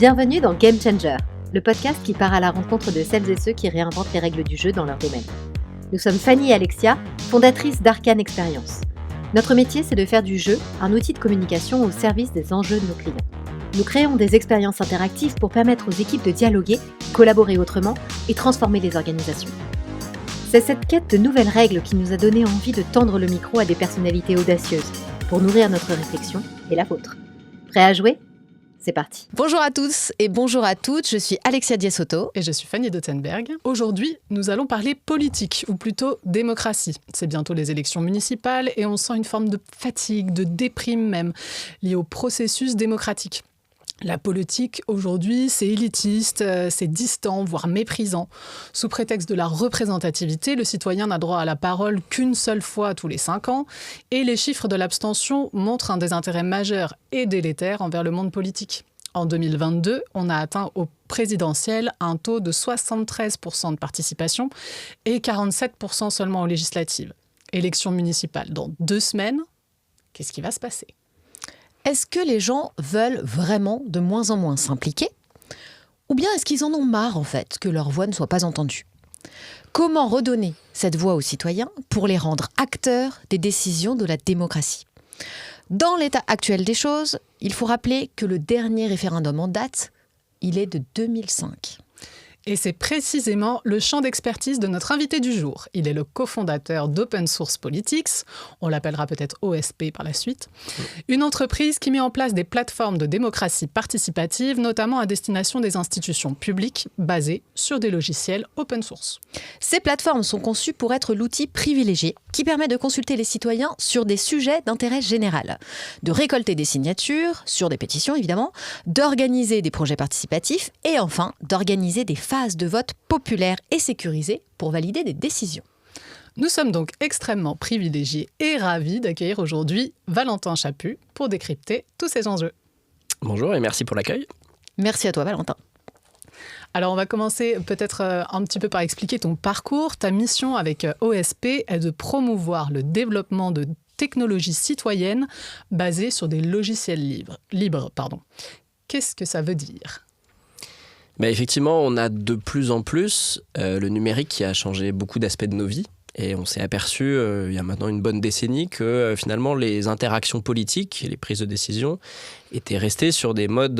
Bienvenue dans Game Changer, le podcast qui part à la rencontre de celles et ceux qui réinventent les règles du jeu dans leur domaine. Nous sommes Fanny et Alexia, fondatrices d'Arcane Experience. Notre métier, c'est de faire du jeu un outil de communication au service des enjeux de nos clients. Nous créons des expériences interactives pour permettre aux équipes de dialoguer, collaborer autrement et transformer les organisations. C'est cette quête de nouvelles règles qui nous a donné envie de tendre le micro à des personnalités audacieuses pour nourrir notre réflexion et la vôtre. Prêts à jouer ? C'est parti. Bonjour à tous et bonjour à toutes, je suis Alexia Diessoto. Et je suis Fanny Dotzenberg. Aujourd'hui, nous allons parler politique, ou plutôt démocratie. C'est bientôt les élections municipales et on sent une forme de fatigue, de déprime même, liée au processus démocratique. La politique, aujourd'hui, c'est élitiste, c'est distant, voire méprisant. Sous prétexte de la représentativité, le citoyen n'a droit à la parole qu'une seule fois tous les 5 ans. Et les chiffres de l'abstention montrent un désintérêt majeur et délétère envers le monde politique. En 2022, on a atteint au présidentiel un taux de 73% de participation et 47% seulement aux législatives. Élections municipales dans 2 semaines, qu'est-ce qui va se passer ? Est-ce que les gens veulent vraiment de moins en moins s'impliquer ? Ou bien est-ce qu'ils en ont marre, en fait, que leur voix ne soit pas entendue ? Comment redonner cette voix aux citoyens pour les rendre acteurs des décisions de la démocratie ? Dans l'état actuel des choses, il faut rappeler que le dernier référendum en date, il est de 2005. Et c'est précisément le champ d'expertise de notre invité du jour. Il est le cofondateur d'Open Source Politics, on l'appellera peut-être OSP par la suite, une entreprise qui met en place des plateformes de démocratie participative, notamment à destination des institutions publiques basées sur des logiciels open source. Ces plateformes sont conçues pour être l'outil privilégié qui permet de consulter les citoyens sur des sujets d'intérêt général, de récolter des signatures, sur des pétitions évidemment, d'organiser des projets participatifs et enfin d'organiser des phase de vote populaire et sécurisée pour valider des décisions. Nous sommes donc extrêmement privilégiés et ravis d'accueillir aujourd'hui Valentin Chaput pour décrypter tous ces enjeux. Bonjour et merci pour l'accueil. Merci à toi Valentin. Alors on va commencer peut-être un petit peu par expliquer ton parcours. Ta mission avec OSP est de promouvoir le développement de technologies citoyennes basées sur des logiciels libres. Qu'est-ce que ça veut dire ? Effectivement, on a de plus en plus le numérique qui a changé beaucoup d'aspects de nos vies. Et on s'est aperçu, il y a maintenant une bonne décennie, que finalement les interactions politiques et les prises de décision étaient restées sur des modes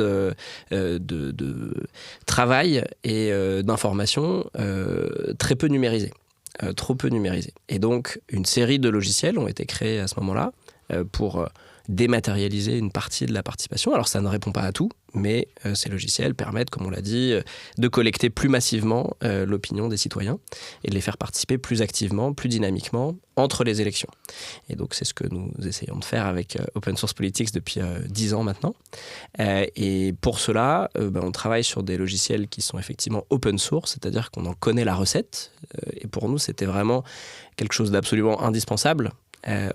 de travail et d'information très peu numérisés, trop peu numérisés. Et donc, une série de logiciels ont été créés à ce moment-là pour dématérialiser une partie de la participation. Alors ça ne répond pas à tout, mais ces logiciels permettent, comme on l'a dit, de collecter plus massivement l'opinion des citoyens et de les faire participer plus activement, plus dynamiquement entre les élections. Et donc c'est ce que nous essayons de faire avec Open Source Politics depuis 10 ans maintenant. Et pour cela, on travaille sur des logiciels qui sont effectivement open source, c'est-à-dire qu'on en connaît la recette. Et pour nous, c'était vraiment quelque chose d'absolument indispensable.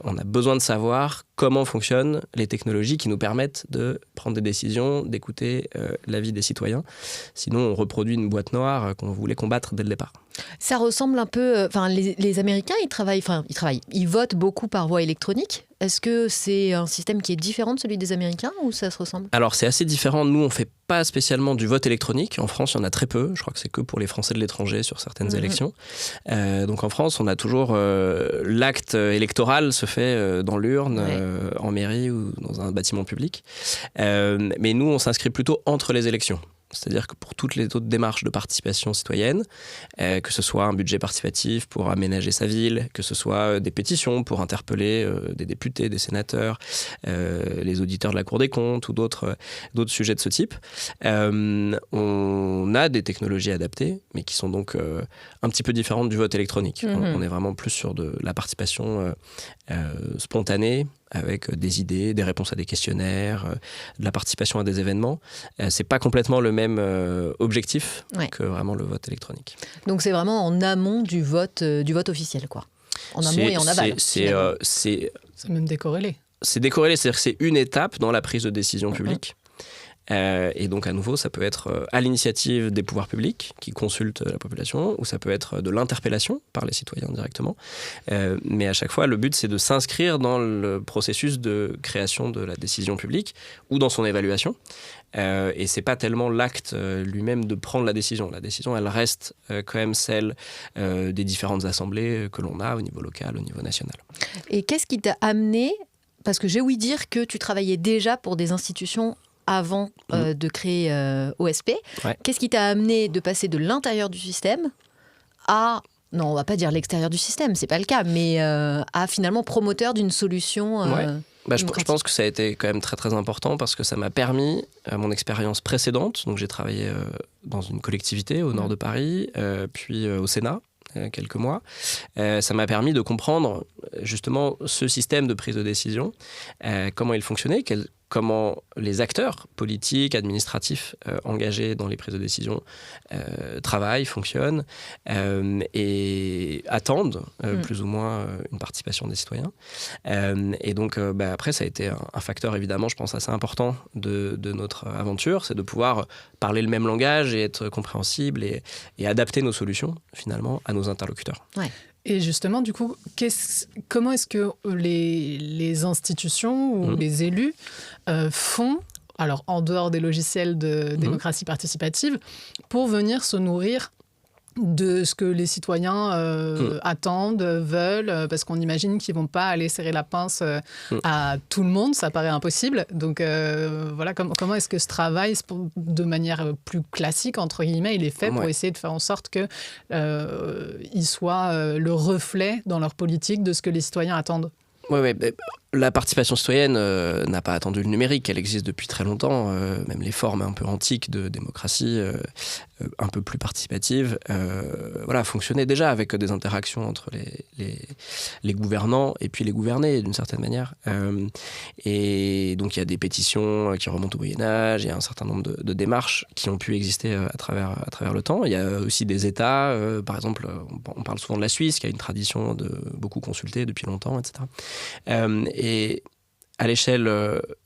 On a besoin de savoir comment fonctionnent les technologies qui nous permettent de prendre des décisions, d'écouter l'avis des citoyens. Sinon, on reproduit une boîte noire qu'on voulait combattre dès le départ. Ça ressemble un peu... les Américains, ils votent beaucoup par voie électronique. Est-ce que c'est un système qui est différent de celui des Américains ou ça se ressemble ? Alors, c'est assez différent. Nous, on ne fait pas spécialement du vote électronique. En France, il y en a très peu. Je crois que c'est que pour les Français de l'étranger sur certaines élections. Donc, en France, on a toujours... l'acte électoral se fait dans l'urne, en mairie ou dans un bâtiment public. Mais nous, on s'inscrit plutôt entre les élections. C'est-à-dire que pour toutes les autres démarches de participation citoyenne, que ce soit un budget participatif pour aménager sa ville, que ce soit des pétitions pour interpeller des députés, des sénateurs, les auditeurs de la Cour des comptes ou d'autres sujets de ce type, on a des technologies adaptées, mais qui sont donc un petit peu différentes du vote électronique. On est vraiment plus sur de la participation spontanée, avec des idées, des réponses à des questionnaires, de la participation à des événements. C'est pas complètement le même objectif que vraiment le vote électronique. Donc c'est vraiment en amont du vote officiel, quoi. En amont et en aval. C'est même décorrélé. C'est décorrélé, c'est-à-dire que c'est une étape dans la prise de décision publique. Et donc, à nouveau, ça peut être à l'initiative des pouvoirs publics qui consultent la population, ou ça peut être de l'interpellation par les citoyens directement. Mais à chaque fois, le but, c'est de s'inscrire dans le processus de création de la décision publique ou dans son évaluation. Et c'est pas tellement l'acte lui-même de prendre la décision. La décision, elle reste quand même celle des différentes assemblées que l'on a au niveau local, au niveau national. Et qu'est-ce qui t'a amené, parce que j'ai ouï dire que tu travaillais déjà pour des institutions avant de créer OSP. Ouais. Qu'est-ce qui t'a amené de passer de l'intérieur du système à, non, on va pas dire l'extérieur du système, c'est pas le cas, mais à finalement promoteur d'une solution je pense que ça a été quand même très très important parce que ça m'a permis, à mon expérience précédente, donc j'ai travaillé dans une collectivité au nord de Paris, puis au Sénat, quelques mois, ça m'a permis de comprendre justement ce système de prise de décision, comment il fonctionnait, comment les acteurs politiques, administratifs engagés dans les prises de décision travaillent, fonctionnent et attendent plus ou moins une participation des citoyens. Et donc après, ça a été un facteur évidemment, je pense, assez important de notre aventure, c'est de pouvoir parler le même langage et être compréhensible et adapter nos solutions finalement à nos interlocuteurs. Ouais. Et justement, du coup, comment est-ce que les institutions ou les élus font, alors en dehors des logiciels de démocratie participative, pour venir se nourrir de ce que les citoyens attendent, veulent, parce qu'on imagine qu'ils ne vont pas aller serrer la pince à tout le monde, ça paraît impossible. Donc voilà, comment est-ce que ce travail, de manière plus classique, entre guillemets, il est fait pour essayer de faire en sorte qu'il soit le reflet dans leur politique de ce que les citoyens attendent ? Oui. La participation citoyenne n'a pas attendu le numérique, elle existe depuis très longtemps, même les formes un peu antiques de démocratie, un peu plus participatives, fonctionnaient déjà avec des interactions entre les gouvernants et puis les gouvernés d'une certaine manière. Et donc il y a des pétitions qui remontent au Moyen-Âge, il y a un certain nombre de démarches qui ont pu exister à travers le temps. Il y a aussi des États, par exemple, on parle souvent de la Suisse, qui a une tradition de beaucoup consulter depuis longtemps, etc. Et à l'échelle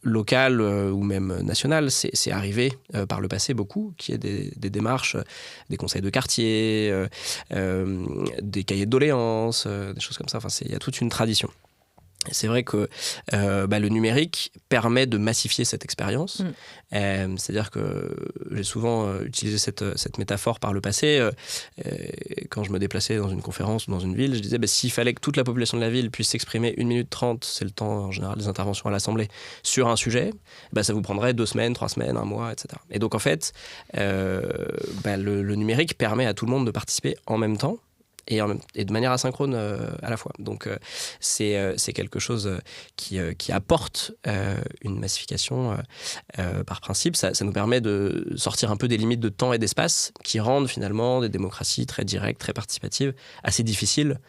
locale ou même nationale, c'est arrivé par le passé beaucoup qu'il y ait des démarches, des conseils de quartier, des cahiers de doléances, des choses comme ça. Enfin, il y a toute une tradition. Et c'est vrai que le numérique permet de massifier cette expérience. C'est-à-dire que j'ai souvent utilisé cette métaphore par le passé. Quand je me déplaçais dans une conférence ou dans une ville, je disais s'il fallait que toute la population de la ville puisse s'exprimer 1 minute 30, c'est le temps en général des interventions à l'Assemblée, sur un sujet, ça vous prendrait 2 semaines, 3 semaines, 1 mois, etc. Et donc en fait, le numérique permet à tout le monde de participer en même temps, et de manière asynchrone à la fois. Donc c'est quelque chose qui apporte une massification par principe. Ça nous permet de sortir un peu des limites de temps et d'espace qui rendent finalement des démocraties très directes, très participatives, assez difficiles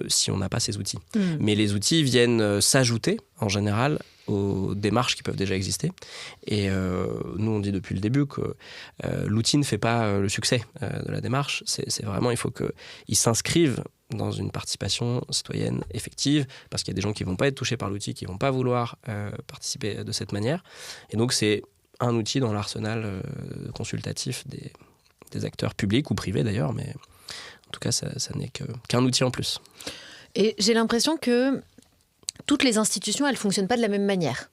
si on n'a pas ces outils. Mais les outils viennent s'ajouter en général aux démarches qui peuvent déjà exister. Et nous, on dit depuis le début que l'outil ne fait pas le succès de la démarche. C'est vraiment, il faut qu'ils s'inscrivent dans une participation citoyenne effective, parce qu'il y a des gens qui ne vont pas être touchés par l'outil, qui ne vont pas vouloir participer de cette manière. Et donc, c'est un outil dans l'arsenal consultatif des acteurs publics ou privés d'ailleurs, mais en tout cas, ça n'est qu'un outil en plus. Et j'ai l'impression que toutes les institutions, elles ne fonctionnent pas de la même manière.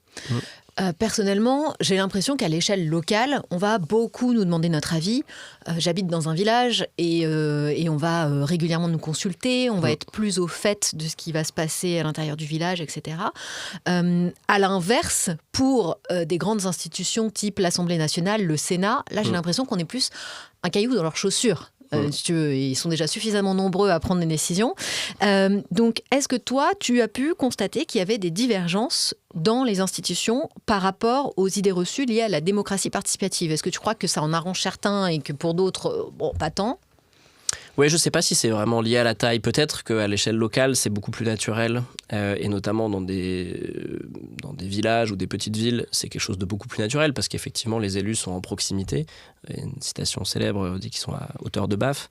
Personnellement, j'ai l'impression qu'à l'échelle locale, on va beaucoup nous demander notre avis. J'habite dans un village et on va régulièrement nous consulter. On va être plus au fait de ce qui va se passer à l'intérieur du village, etc. À l'inverse, pour des grandes institutions type l'Assemblée nationale, le Sénat, là, j'ai l'impression qu'on est plus un caillou dans leurs chaussures. Si tu veux, ils sont déjà suffisamment nombreux à prendre des décisions. Donc, est-ce que toi, tu as pu constater qu'il y avait des divergences dans les institutions par rapport aux idées reçues liées à la démocratie participative ? Est-ce que tu crois que ça en arrange certains et que pour d'autres, pas tant ? Oui, je ne sais pas si c'est vraiment lié à la taille. Peut-être qu'à l'échelle locale, c'est beaucoup plus naturel. Et notamment dans des villages ou des petites villes, c'est quelque chose de beaucoup plus naturel parce qu'effectivement, les élus sont en proximité. Il y a une citation célèbre dit qu'ils sont à hauteur de baffe.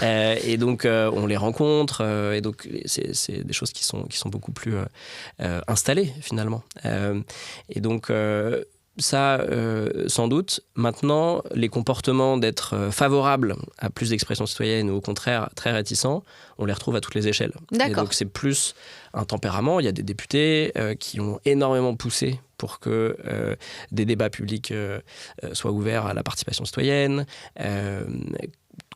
Et donc, on les rencontre. Et donc, c'est des choses qui sont beaucoup plus installées, finalement. Et donc... Ça, sans doute. Maintenant, les comportements d'être favorables à plus d'expression citoyenne ou au contraire très réticents, on les retrouve à toutes les échelles. D'accord. Et donc c'est plus un tempérament. Il y a des députés qui ont énormément poussé pour que des débats publics soient ouverts à la participation citoyenne,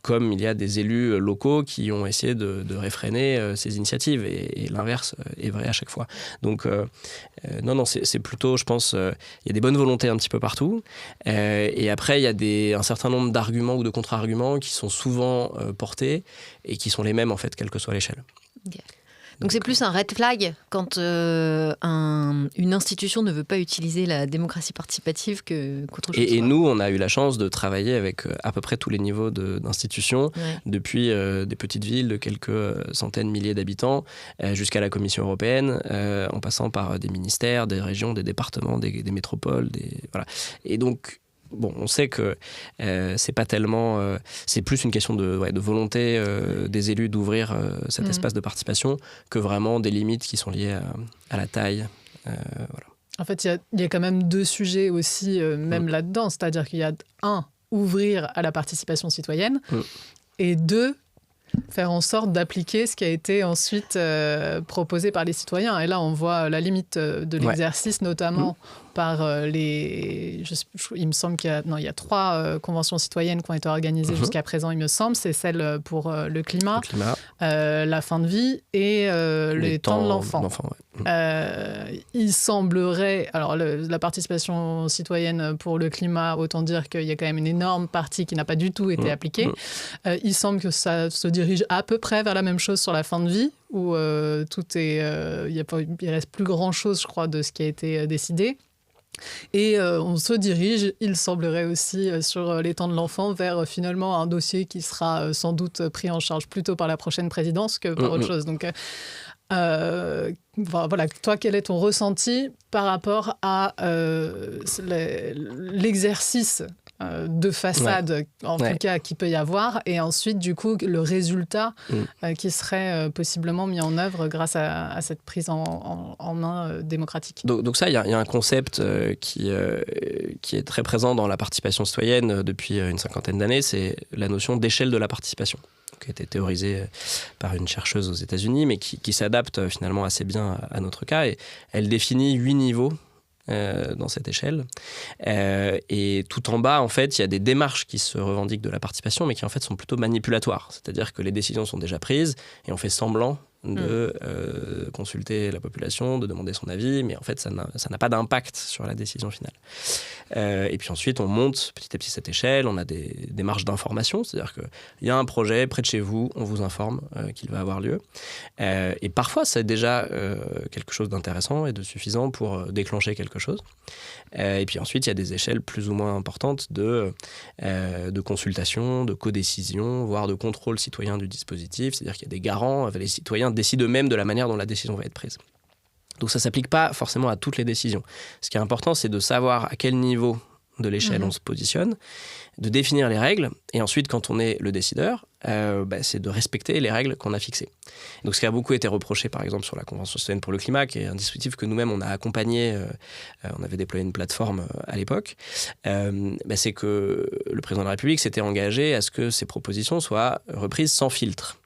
comme il y a des élus locaux qui ont essayé de réfréner ces initiatives. Et l'inverse est vrai à chaque fois. Donc, non, c'est plutôt, je pense, il y a des bonnes volontés un petit peu partout. Et après, il y a un certain nombre d'arguments ou de contre-arguments qui sont souvent portés et qui sont les mêmes, en fait, quelle que soit l'échelle. Okay. Donc c'est plus un red flag quand une institution ne veut pas utiliser la démocratie participative qu'autre chose. Et nous, on a eu la chance de travailler avec à peu près tous les niveaux d'institutions, depuis des petites villes de quelques centaines, milliers d'habitants, jusqu'à la Commission européenne, en passant par des ministères, des régions, des départements, des métropoles. Voilà. Et donc, bon, on sait que c'est pas tellement... c'est plus une question de volonté des élus d'ouvrir cet espace de participation que vraiment des limites qui sont liées à la taille. Voilà. En fait, il y a quand même deux sujets aussi, même là-dedans. C'est-à-dire qu'il y a, un, ouvrir à la participation citoyenne, et deux, faire en sorte d'appliquer ce qui a été ensuite proposé par les citoyens. Et là, on voit la limite de l'exercice, notamment par il me semble qu'il y a 3 conventions citoyennes qui ont été organisées jusqu'à présent, il me semble. C'est celle pour le climat, la fin de vie et les temps de l'enfant. Il semblerait... Alors, la participation citoyenne pour le climat, autant dire qu'il y a quand même une énorme partie qui n'a pas du tout été appliquée. Il semble que ça se dirige à peu près vers la même chose sur la fin de vie, où tout est... il reste plus grand-chose, je crois, de ce qui a été décidé. Et on se dirige, il semblerait aussi, sur les temps de l'enfant, vers finalement un dossier qui sera sans doute pris en charge plutôt par la prochaine présidence que par autre chose. Donc, voilà, toi, quel est ton ressenti par rapport à l'exercice de façade, en tout cas, qu'il peut y avoir, et ensuite, du coup, le résultat qui serait possiblement mis en œuvre grâce à cette prise en main démocratique. Donc ça, il y a un concept qui est très présent dans la participation citoyenne depuis une 50aine d'années, c'est la notion d'échelle de la participation, qui a été théorisée par une chercheuse aux États-Unis, mais qui s'adapte finalement assez bien à notre cas, et elle définit 8 niveaux dans cette échelle. Et tout en bas, en fait, il y a des démarches qui se revendiquent de la participation, mais qui en fait sont plutôt manipulatoires. C'est-à-dire que les décisions sont déjà prises et on fait semblant de consulter la population, de demander son avis, mais en fait, ça n'a pas d'impact sur la décision finale. Et puis ensuite, on monte petit à petit cette échelle, on a des démarches d'information, c'est-à-dire qu'il y a un projet près de chez vous, on vous informe qu'il va avoir lieu. Et parfois, c'est déjà quelque chose d'intéressant et de suffisant pour déclencher quelque chose. Et puis ensuite, il y a des échelles plus ou moins importantes de consultation, de codécision, voire de contrôle citoyen du dispositif, c'est-à-dire qu'il y a des garants, les citoyens décident eux-mêmes de la manière dont la décision va être prise. Donc ça ne s'applique pas forcément à toutes les décisions. Ce qui est important, c'est de savoir à quel niveau de l'échelle on se positionne, de définir les règles, et ensuite, quand on est le décideur, c'est de respecter les règles qu'on a fixées. Donc ce qui a beaucoup été reproché, par exemple, sur la Convention citoyenne pour le climat, qui est un dispositif que nous-mêmes, on a accompagné, on avait déployé une plateforme à l'époque, c'est que le président de la République s'était engagé à ce que ces propositions soient reprises sans filtre.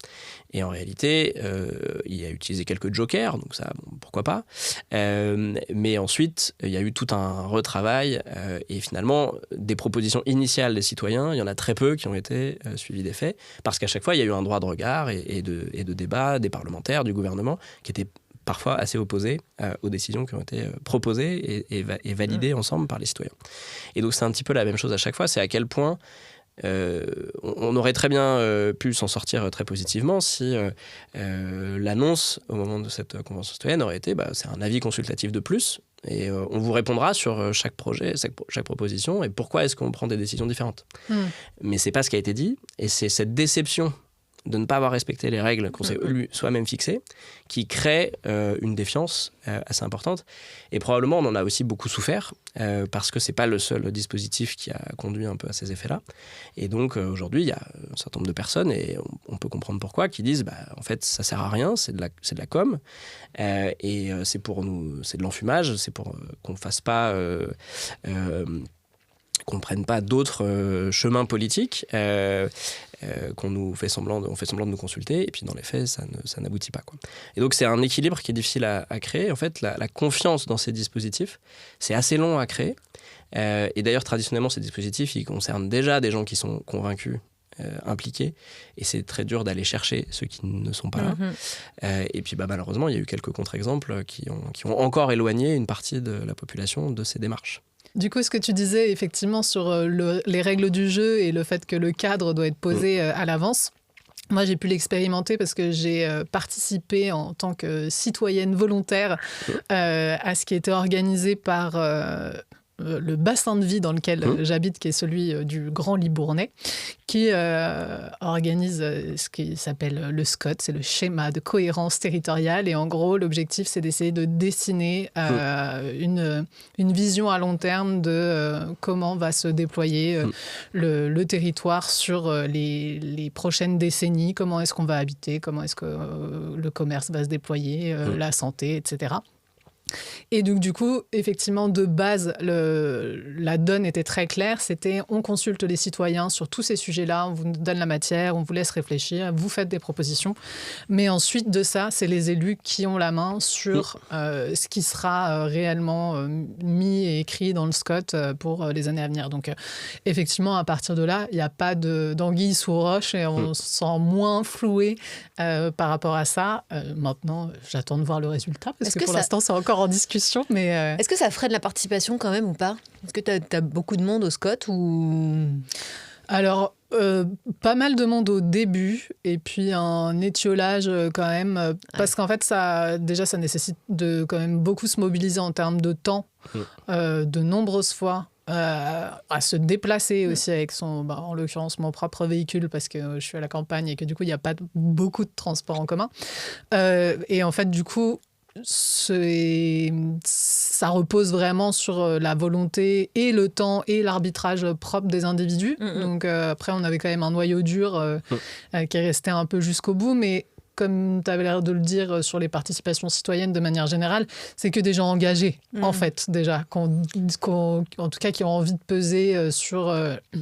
Et en réalité, il a utilisé quelques jokers, donc ça, bon, pourquoi pas. Mais ensuite, il y a eu tout un retravail. Et finalement, des propositions initiales des citoyens, il y en a très peu qui ont été suivies des faits. Parce qu'à chaque fois, il y a eu un droit de regard et de débat des parlementaires, du gouvernement, qui étaient parfois assez opposés aux décisions qui ont été proposées et validées ensemble par les citoyens. Et donc, c'est un petit peu la même chose à chaque fois. C'est à quel point... on aurait très bien pu s'en sortir très positivement si l'annonce au moment de cette convention citoyenne aurait été c'est un avis consultatif de plus et on vous répondra sur chaque projet, chaque proposition et pourquoi est-ce qu'on prend des décisions différentes. Mais c'est pas ce qui a été dit et c'est cette déception de ne pas avoir respecté les règles qu'on s'est soi-même fixées, qui crée une défiance assez importante. Et probablement, on en a aussi beaucoup souffert, parce que ce n'est pas le seul dispositif qui a conduit un peu à ces effets-là. Et donc, aujourd'hui, il y a un certain nombre de personnes, et on peut comprendre pourquoi, qui disent en fait, ça ne sert à rien, c'est de la com, et c'est pour nous, c'est de l'enfumage, c'est pour qu'on ne fasse pas... qu'on ne prenne pas d'autres chemins politiques, on fait semblant de nous consulter, et puis dans les faits, ça n'aboutit pas, quoi. Et donc c'est un équilibre qui est difficile à créer. En fait, la confiance dans ces dispositifs, c'est assez long à créer. Et d'ailleurs, traditionnellement, ces dispositifs, ils concernent déjà des gens qui sont convaincus, impliqués, et c'est très dur d'aller chercher ceux qui ne sont pas là. Et puis malheureusement, il y a eu quelques contre-exemples qui ont encore éloigné une partie de la population de ces démarches. Du coup, ce que tu disais effectivement sur les règles du jeu et le fait que le cadre doit être posé à l'avance, moi j'ai pu l'expérimenter parce que j'ai participé en tant que citoyenne volontaire à ce qui était organisé par le bassin de vie dans lequel j'habite, qui est celui du Grand Libournais, qui organise ce qui s'appelle le SCOT, c'est le schéma de cohérence territoriale. Et en gros, l'objectif, c'est d'essayer de dessiner une vision à long terme de comment va se déployer le territoire sur les prochaines décennies, comment est-ce qu'on va habiter, comment est-ce que le commerce va se déployer, la santé, etc. Et donc, du coup, effectivement, de base, la donne était très claire. C'était on consulte les citoyens sur tous ces sujets-là, on vous donne la matière, on vous laisse réfléchir, vous faites des propositions. Mais ensuite de ça, c'est les élus qui ont la main sur ce qui sera réellement mis et écrit dans le SCOT pour les années à venir. Donc, effectivement, à partir de là, il n'y a pas d'anguille sous roche et on se sent moins floué par rapport à ça. Maintenant, j'attends de voir le résultat parce que pour l'instant, c'est encore en discussion. Mais Est-ce que ça freine la participation quand même ou pas ? Est-ce que tu as beaucoup de monde au SCOT ou... Alors, pas mal de monde au début et puis un étiolage quand même. Parce qu'en fait, ça nécessite de quand même beaucoup se mobiliser en termes de temps, de nombreuses fois. À se déplacer aussi avec en l'occurrence mon propre véhicule parce que je suis à la campagne et que du coup il n'y a pas beaucoup de transports en commun et en fait du coup ça repose vraiment sur la volonté et le temps et l'arbitrage propre des individus. Donc après on avait quand même un noyau dur qui est resté un peu jusqu'au bout, mais comme tu avais l'air de le dire sur les participations citoyennes de manière générale, c'est que des gens engagés, en fait, déjà, en tout cas qui ont envie de peser sur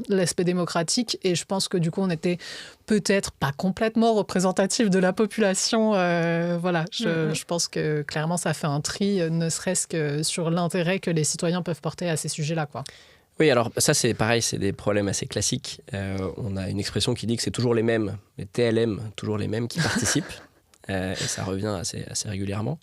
l'aspect démocratique. Et je pense que du coup, on était peut-être pas complètement représentatif de la population. Voilà, je pense que clairement, ça fait un tri, ne serait-ce que sur l'intérêt que les citoyens peuvent porter à ces sujets-là, quoi. Oui, alors ça c'est pareil, c'est des problèmes assez classiques. On a une expression qui dit que c'est toujours les mêmes, les TLM, toujours les mêmes qui participent. Et ça revient assez régulièrement.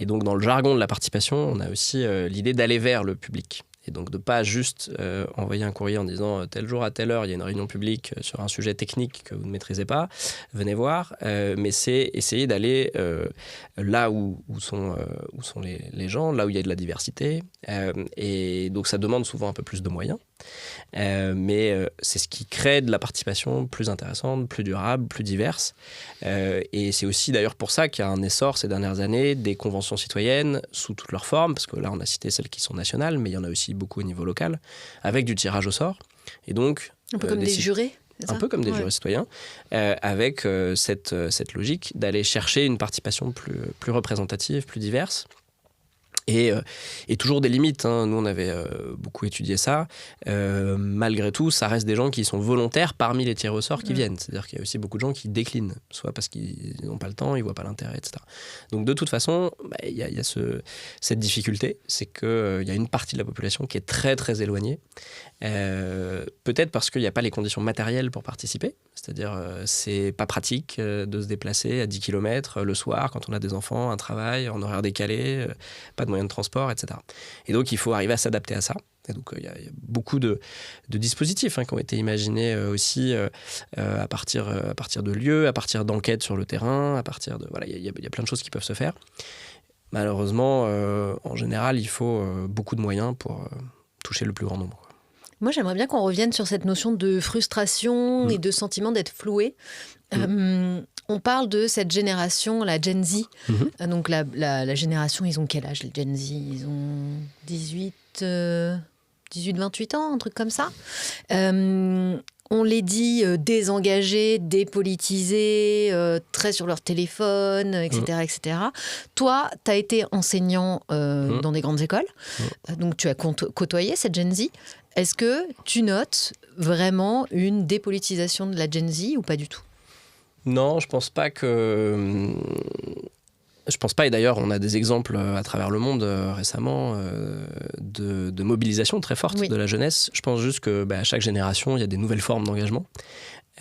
Et donc dans le jargon de la participation, on a aussi l'idée d'aller vers le public. Et donc de ne pas juste envoyer un courrier en disant tel jour à telle heure, il y a une réunion publique sur un sujet technique que vous ne maîtrisez pas, venez voir. Mais c'est essayer d'aller là où sont les gens, là où il y a de la diversité. Et donc ça demande souvent un peu plus de moyens. Mais c'est ce qui crée de la participation plus intéressante, plus durable, plus diverse. Et c'est aussi d'ailleurs pour ça qu'il y a un essor ces dernières années des conventions citoyennes sous toutes leurs formes, parce que là on a cité celles qui sont nationales, mais il y en a aussi beaucoup au niveau local, avec du tirage au sort. Et donc, un peu comme des jurés. Un peu comme des jurés citoyens, avec cette logique d'aller chercher une participation plus représentative, plus diverse. Et toujours des limites, hein. Nous, on avait beaucoup étudié ça. Malgré tout, ça reste des gens qui sont volontaires parmi les tirés au sort qui viennent. C'est-à-dire qu'il y a aussi beaucoup de gens qui déclinent, soit parce qu'ils n'ont pas le temps, ils ne voient pas l'intérêt, etc. Donc, de toute façon, il y a cette difficulté, c'est qu'il y a une partie de la population qui est très, très éloignée. Peut-être parce qu'il n'y a pas les conditions matérielles pour participer. C'est-à-dire, c'est pas pratique de se déplacer à 10 km le soir quand on a des enfants, un travail, en horaire décalé, pas de moyens de transport, etc. Et donc, il faut arriver à s'adapter à ça. Et donc, il y a beaucoup de dispositifs qui ont été imaginés aussi à partir de lieux, à partir d'enquêtes sur le terrain, à partir de... Voilà, il y a plein de choses qui peuvent se faire. Malheureusement, en général, il faut beaucoup de moyens pour toucher le plus grand nombre. Moi, j'aimerais bien qu'on revienne sur cette notion de frustration et de sentiment d'être floué. On parle de cette génération, la Gen Z. Donc la génération, ils ont quel âge, les Gen Z? Ils ont 18-28 ans, un truc comme ça. On les dit désengagés, dépolitisés, très sur leur téléphone, etc. etc. Toi, tu as été enseignant dans des grandes écoles, donc tu as côtoyé cette Gen Z. Est-ce que tu notes vraiment une dépolitisation de la Gen Z ou pas du tout? Non, je pense pas que... Je pense pas, et d'ailleurs on a des exemples à travers le monde récemment de mobilisation très forte de la jeunesse. Je pense juste que à chaque génération il y a des nouvelles formes d'engagement.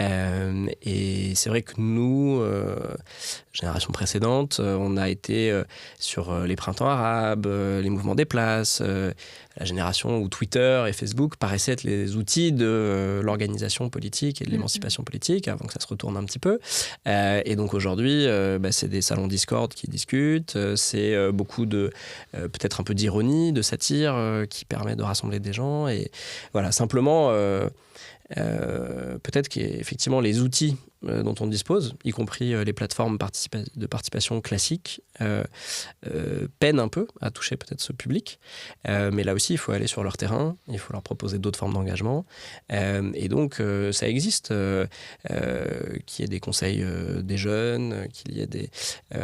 Et c'est vrai que nous, génération précédente, on a été sur les printemps arabes, les mouvements des places, la génération où Twitter et Facebook paraissaient être les outils de l'organisation politique et de l'émancipation politique, avant que ça se retourne un petit peu. Et donc aujourd'hui, c'est des salons Discord qui discutent, c'est beaucoup de, peut-être un peu d'ironie, de satire, qui permet de rassembler des gens. Et voilà, simplement... peut-être qu'effectivement les outils dont on dispose, y compris les plateformes de participation classiques, peinent un peu à toucher peut-être ce public. Mais là aussi, il faut aller sur leur terrain, il faut leur proposer d'autres formes d'engagement. Et donc, ça existe, qu'il y ait des conseils des jeunes, qu'il y ait des...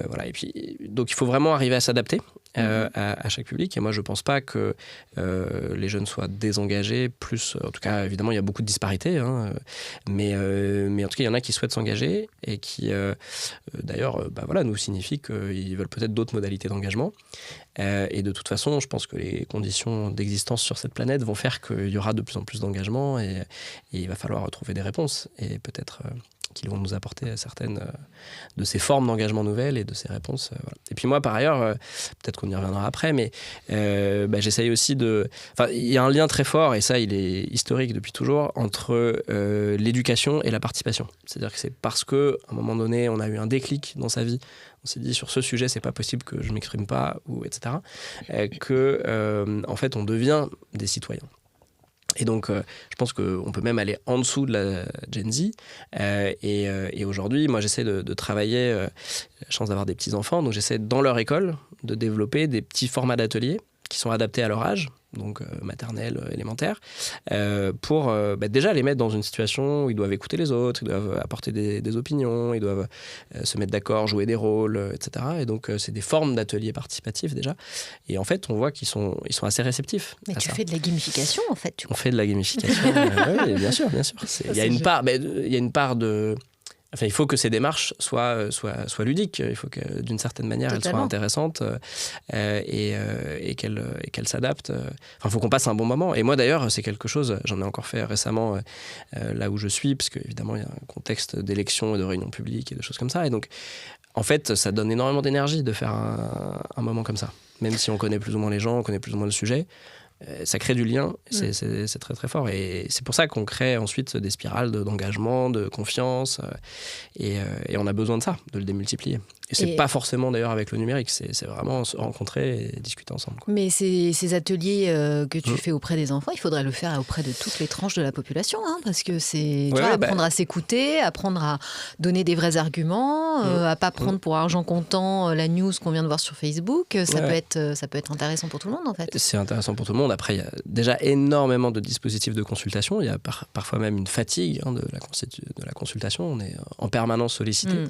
voilà. Et puis, donc, il faut vraiment arriver à s'adapter à chaque public. Et moi, je ne pense pas que les jeunes soient désengagés. Plus, en tout cas, évidemment, il y a beaucoup de disparités. Mais en tout cas, il y en a qui souhaitent s'engager et qui, d'ailleurs, nous signifient qu'ils veulent peut-être d'autres modalités d'engagement. Et de toute façon, je pense que les conditions d'existence sur cette planète vont faire qu'il y aura de plus en plus d'engagement et il va falloir trouver des réponses. Et peut-être... qu'ils vont nous apporter certaines de ces formes d'engagement nouvelles et de ces réponses. Voilà. Et puis moi, par ailleurs, peut-être qu'on y reviendra après, mais j'essaye aussi de... Enfin, il y a un lien très fort, et ça, il est historique depuis toujours, entre l'éducation et la participation. C'est-à-dire que c'est parce qu'à un moment donné, on a eu un déclic dans sa vie, on s'est dit sur ce sujet, c'est pas possible que je m'exprime pas, ou etc., en fait, on devient des citoyens. Et donc, je pense qu'on peut même aller en dessous de la Gen Z. Et aujourd'hui, moi, j'essaie de travailler, la chance d'avoir des petits-enfants, donc j'essaie dans leur école de développer des petits formats d'ateliers qui sont adaptés à leur âge, donc maternelle, élémentaire, pour déjà les mettre dans une situation où ils doivent écouter les autres, ils doivent apporter des opinions, ils doivent se mettre d'accord, jouer des rôles, etc. Et donc, c'est des formes d'ateliers participatifs déjà. Et en fait, on voit qu'ils sont assez réceptifs. Mais tu fais de la gamification, en fait. On fait de la gamification, oui, bien sûr. Il y a une part de... Enfin, il faut que ces démarches soient ludiques. Il faut que, d'une certaine manière, elles soient intéressantes et qu'elles s'adaptent. Enfin, il faut qu'on passe un bon moment. Et moi, d'ailleurs, c'est quelque chose, j'en ai encore fait récemment là où je suis, parce qu'évidemment, il y a un contexte d'élections et de réunions publiques et de choses comme ça. Et donc, en fait, ça donne énormément d'énergie de faire un moment comme ça. Même si on connaît plus ou moins les gens, on connaît plus ou moins le sujet. Ça crée du lien, c'est très très fort. Et c'est pour ça qu'on crée ensuite des spirales d'engagement, de confiance. Et on a besoin de ça, de le démultiplier. Et c'est pas forcément d'ailleurs avec le numérique, c'est vraiment se rencontrer et discuter ensemble. Quoi. Mais ces ateliers que tu fais auprès des enfants, il faudrait le faire auprès de toutes les tranches de la population, parce que c'est apprendre à s'écouter, apprendre à donner des vrais arguments, à pas prendre pour argent comptant la news qu'on vient de voir sur Facebook. Ça peut être intéressant pour tout le monde en fait. C'est intéressant pour tout le monde. Après, il y a déjà énormément de dispositifs de consultation. Il y a parfois même une fatigue de la consultation. On est en permanence sollicité.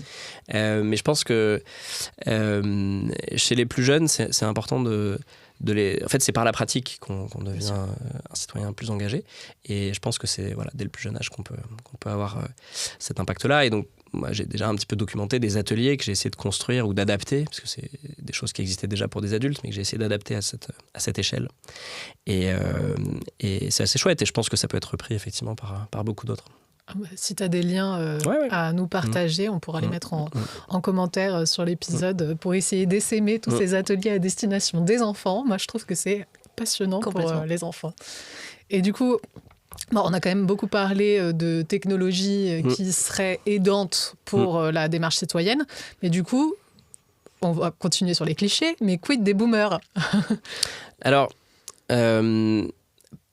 Mais je pense que chez les plus jeunes, c'est important de les... En fait, c'est par la pratique qu'on devient un citoyen plus engagé. Et je pense que c'est dès le plus jeune âge qu'on peut avoir cet impact-là. Et donc, moi, j'ai déjà un petit peu documenté des ateliers que j'ai essayé de construire ou d'adapter, parce que c'est des choses qui existaient déjà pour des adultes, mais que j'ai essayé d'adapter à cette échelle. Et c'est assez chouette. Et je pense que ça peut être repris effectivement par beaucoup d'autres. Si tu as des liens à nous partager, on pourra les mettre en commentaire sur l'épisode pour essayer d'essaimer tous ces ateliers à destination des enfants. Moi, je trouve que c'est passionnant pour les enfants. Et du coup, on a quand même beaucoup parlé de technologies qui seraient aidantes pour la démarche citoyenne. Mais du coup, on va continuer sur les clichés, mais quid des boomers? Alors...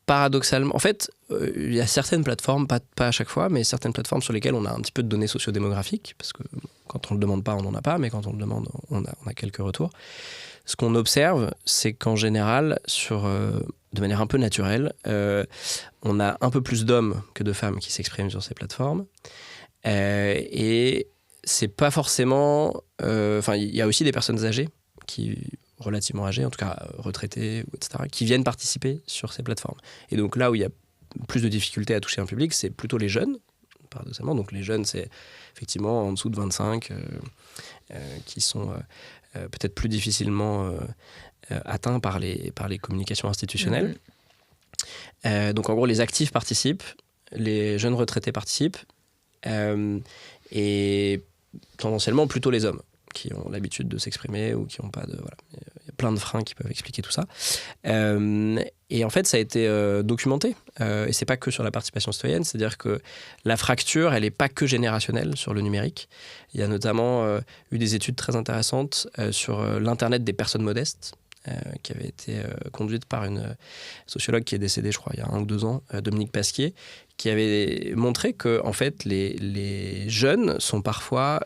paradoxalement, en fait, il y a certaines plateformes, pas à chaque fois, mais certaines plateformes sur lesquelles on a un petit peu de données sociodémographiques, parce que quand on ne le demande pas, on n'en a pas, mais quand on le demande, on a quelques retours. Ce qu'on observe, c'est qu'en général, de manière un peu naturelle, on a un peu plus d'hommes que de femmes qui s'expriment sur ces plateformes. Et c'est pas forcément... il y a aussi des personnes âgées relativement âgés, en tout cas retraités, etc., qui viennent participer sur ces plateformes. Et donc là où il y a plus de difficultés à toucher un public, c'est plutôt les jeunes, paradoxalement. Donc les jeunes, c'est effectivement en dessous de 25 qui sont peut-être plus difficilement atteints par les communications institutionnelles. Donc en gros, les actifs participent, les jeunes retraités participent, et tendanciellement plutôt les hommes qui ont l'habitude de s'exprimer ou qui n'ont pas de... Voilà. Il y a plein de freins qui peuvent expliquer tout ça. Et en fait, ça a été documenté. Et c'est pas que sur la participation citoyenne, c'est-à-dire que la fracture, elle n'est pas que générationnelle sur le numérique. Il y a notamment eu des études très intéressantes sur l'Internet des personnes modestes, qui avait été conduite par une sociologue qui est décédée, je crois, il y a 1 ou 2 ans, Dominique Pasquier, qui avait montré que en fait, les jeunes sont parfois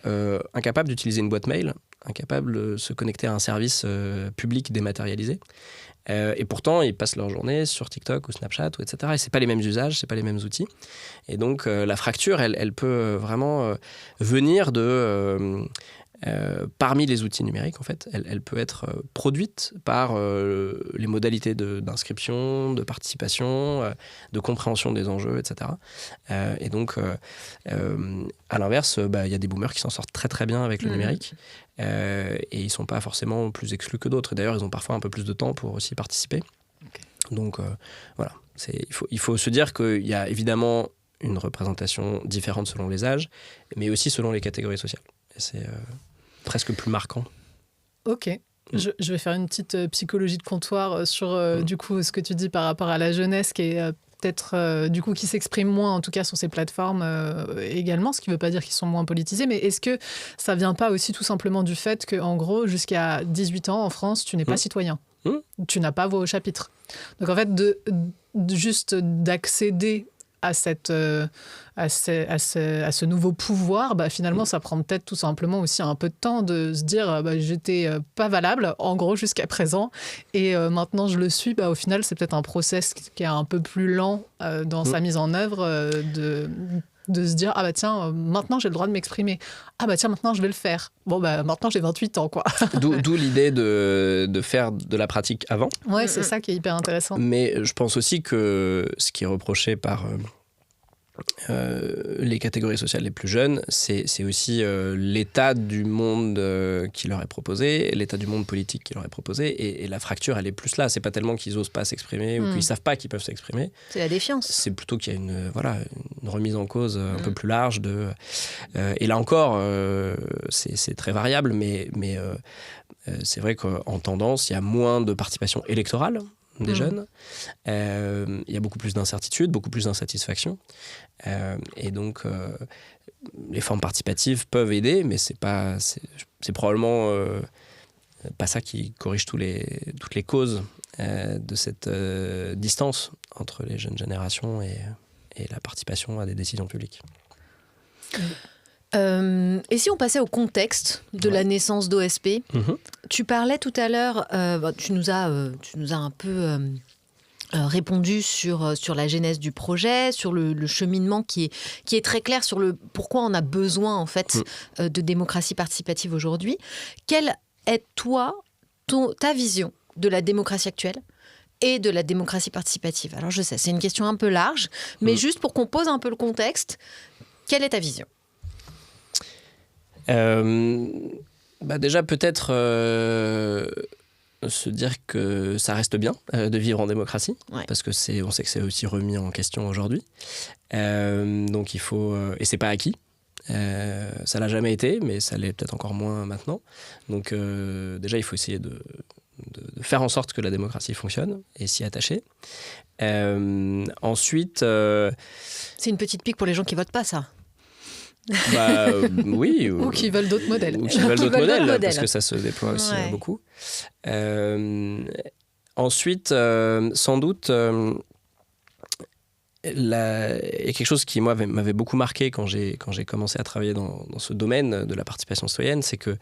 incapables d'utiliser une boîte mail, incapables de se connecter à un service public dématérialisé. Et pourtant, ils passent leur journée sur TikTok ou Snapchat, ou etc. Et ce n'est pas les mêmes usages, ce n'est pas les mêmes outils. Et donc, la fracture, elle peut vraiment venir de... parmi les outils numériques, en fait, elle peut être produite par les modalités d'inscription, de participation, de compréhension des enjeux, etc. Et donc, à l'inverse, y a des boomers qui s'en sortent très très bien avec le numérique, et ils ne sont pas forcément plus exclus que d'autres. D'ailleurs, ils ont parfois un peu plus de temps pour aussi participer. Okay. Donc, voilà. Il faut se dire qu'il y a évidemment une représentation différente selon les âges, mais aussi selon les catégories sociales. Et c'est... presque plus marquant. Ok. Je vais faire une petite psychologie de comptoir sur du coup ce que tu dis par rapport à la jeunesse qui est peut-être du coup qui s'exprime moins en tout cas sur ces plateformes également, ce qui ne veut pas dire qu'ils sont moins politisés, mais est-ce que ça vient pas aussi tout simplement du fait qu'en gros jusqu'à 18 ans en France tu n'es pas citoyen, tu n'as pas voix au chapitre. Donc en fait juste d'accéder à ce nouveau pouvoir, finalement, ça prend peut-être tout simplement aussi un peu de temps de se dire j'étais pas valable, en gros, jusqu'à présent, et maintenant je le suis. Au final, c'est peut-être un process qui est un peu plus lent dans sa mise en œuvre, de se dire tiens, maintenant j'ai le droit de m'exprimer. Tiens, maintenant je vais le faire. Maintenant j'ai 28 ans, quoi. D'où l'idée de faire de la pratique avant. Ouais, c'est ça qui est hyper intéressant. Mais je pense aussi que ce qui est reproché par les catégories sociales les plus jeunes, c'est aussi l'état du monde qui leur est proposé, l'état du monde politique qui leur est proposé, et la fracture, elle est plus là. C'est pas tellement qu'ils osent pas s'exprimer ou qu'ils savent pas qu'ils peuvent s'exprimer. C'est la défiance. C'est plutôt qu'il y a une remise en cause un peu plus large et là encore, c'est très variable, mais c'est vrai qu'en tendance, il y a moins de participation électorale des jeunes. Il y a beaucoup plus d'incertitudes, beaucoup plus d'insatisfaction. Et donc, les formes participatives peuvent aider, mais c'est probablement pas ça qui corrige toutes les causes de cette distance entre les jeunes générations et la participation à des décisions publiques. Et si on passait au contexte de la naissance d'OSP, tu parlais tout à l'heure, tu nous as un peu répondu sur la genèse du projet, sur le cheminement qui est très clair sur le pourquoi on a besoin en fait de démocratie participative aujourd'hui. Quelle est ta vision de la démocratie actuelle et de la démocratie participative? Alors je sais, c'est une question un peu large, mais juste pour qu'on pose un peu le contexte, quelle est ta vision? Déjà peut-être se dire que ça reste bien de vivre en démocratie, parce que on sait que c'est aussi remis en question aujourd'hui. Donc il faut, et c'est pas acquis. Ça l'a jamais été, mais ça l'est peut-être encore moins maintenant. Donc déjà il faut essayer de faire en sorte que la démocratie fonctionne et s'y attacher. Ensuite, c'est une petite pique pour les gens qui votent pas, ça. Oui. Ou qui veulent d'autres modèles. Ou qui veulent d'autres modèles, parce que ça se déploie aussi beaucoup. Ensuite, sans doute, il y a quelque chose qui, moi, m'avait beaucoup marqué quand j'ai commencé à travailler dans ce domaine de la participation citoyenne, c'est que,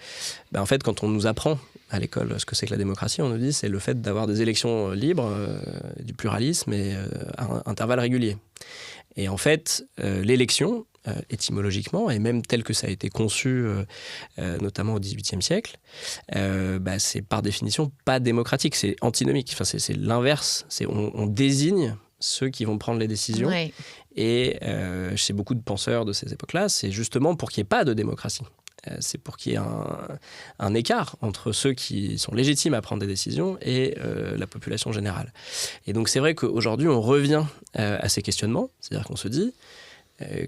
en fait, quand on nous apprend à l'école ce que c'est que la démocratie, on nous dit c'est le fait d'avoir des élections libres, du pluralisme et à intervalles réguliers. Et en fait, l'élection, étymologiquement, et même tel que ça a été conçu, notamment au XVIIIe siècle, c'est par définition pas démocratique, c'est antinomique. Enfin, c'est l'inverse. On désigne ceux qui vont prendre les décisions. Ouais. Et chez beaucoup de penseurs de ces époques-là, c'est justement pour qu'il n'y ait pas de démocratie. C'est pour qu'il y ait un écart entre ceux qui sont légitimes à prendre des décisions et la population générale. Et donc c'est vrai qu'aujourd'hui, on revient à ces questionnements. C'est-à-dire qu'on se dit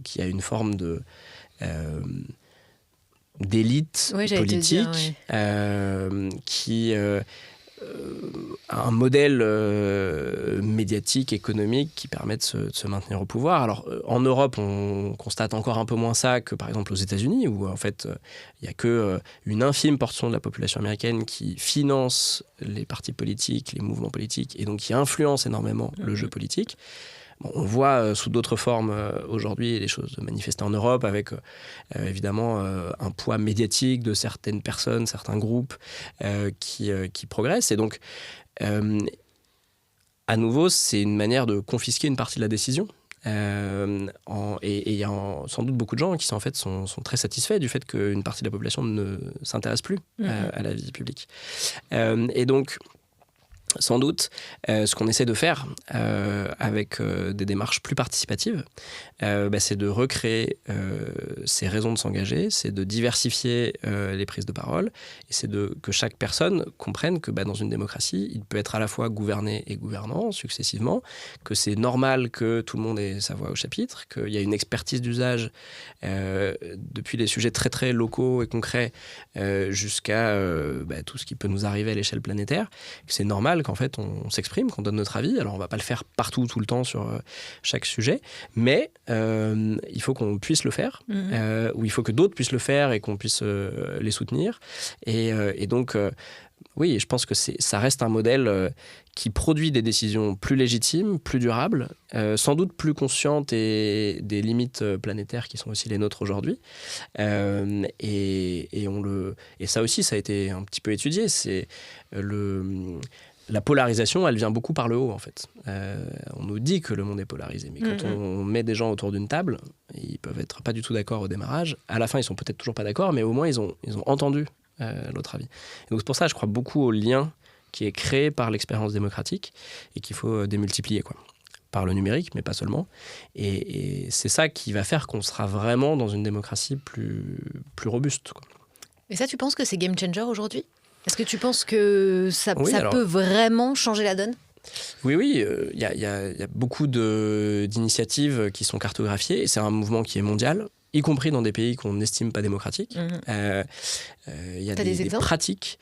qu'il y a une forme d'élite politique qui a un modèle médiatique, économique qui permet de se maintenir au pouvoir. Alors en Europe, on constate encore un peu moins ça que par exemple aux États-Unis, où en fait il n'y a qu'une infime portion de la population américaine qui finance les partis politiques, les mouvements politiques, et donc qui influence énormément le jeu politique. Bon, on voit sous d'autres formes aujourd'hui les choses manifestées en Europe avec évidemment un poids médiatique de certaines personnes, certains groupes qui progressent. Et donc, à nouveau, c'est une manière de confisquer une partie de la décision. Et il y a sans doute beaucoup de gens qui en fait, sont très satisfaits du fait qu'une partie de la population ne s'intéresse plus à la vie publique. Et donc, sans doute, ce qu'on essaie de faire avec des démarches plus participatives, c'est de recréer ces raisons de s'engager, c'est de diversifier les prises de parole, et c'est que chaque personne comprenne que dans une démocratie, il peut être à la fois gouverné et gouvernant successivement, que c'est normal que tout le monde ait sa voix au chapitre, qu'il y a une expertise d'usage depuis les sujets très très locaux et concrets jusqu'à tout ce qui peut nous arriver à l'échelle planétaire, que c'est normal qu'en fait on s'exprime, qu'on donne notre avis. Alors on ne va pas le faire partout, tout le temps sur chaque sujet, mais il faut qu'on puisse le faire, ou il faut que d'autres puissent le faire et qu'on puisse les soutenir. Et donc, oui, je pense que ça reste un modèle qui produit des décisions plus légitimes, plus durables, sans doute plus conscientes et des limites planétaires qui sont aussi les nôtres aujourd'hui. Et ça aussi, ça a été un petit peu étudié. C'est la polarisation, elle vient beaucoup par le haut, en fait. On nous dit que le monde est polarisé, mais quand on met des gens autour d'une table, ils peuvent être pas du tout d'accord au démarrage. À la fin, ils sont peut-être toujours pas d'accord, mais au moins, ils ont entendu l'autre avis. Et donc, c'est pour ça, je crois beaucoup au lien qui est créé par l'expérience démocratique et qu'il faut démultiplier, quoi. Par le numérique, mais pas seulement. Et c'est ça qui va faire qu'on sera vraiment dans une démocratie plus robuste, quoi. Et ça, tu penses que c'est game changer aujourd'hui ? Est-ce que tu penses que ça peut vraiment changer la donne ? Oui, il y a beaucoup d'initiatives qui sont cartographiées, et c'est un mouvement qui est mondial, y compris dans des pays qu'on n'estime pas démocratiques. Il y a des pratiques.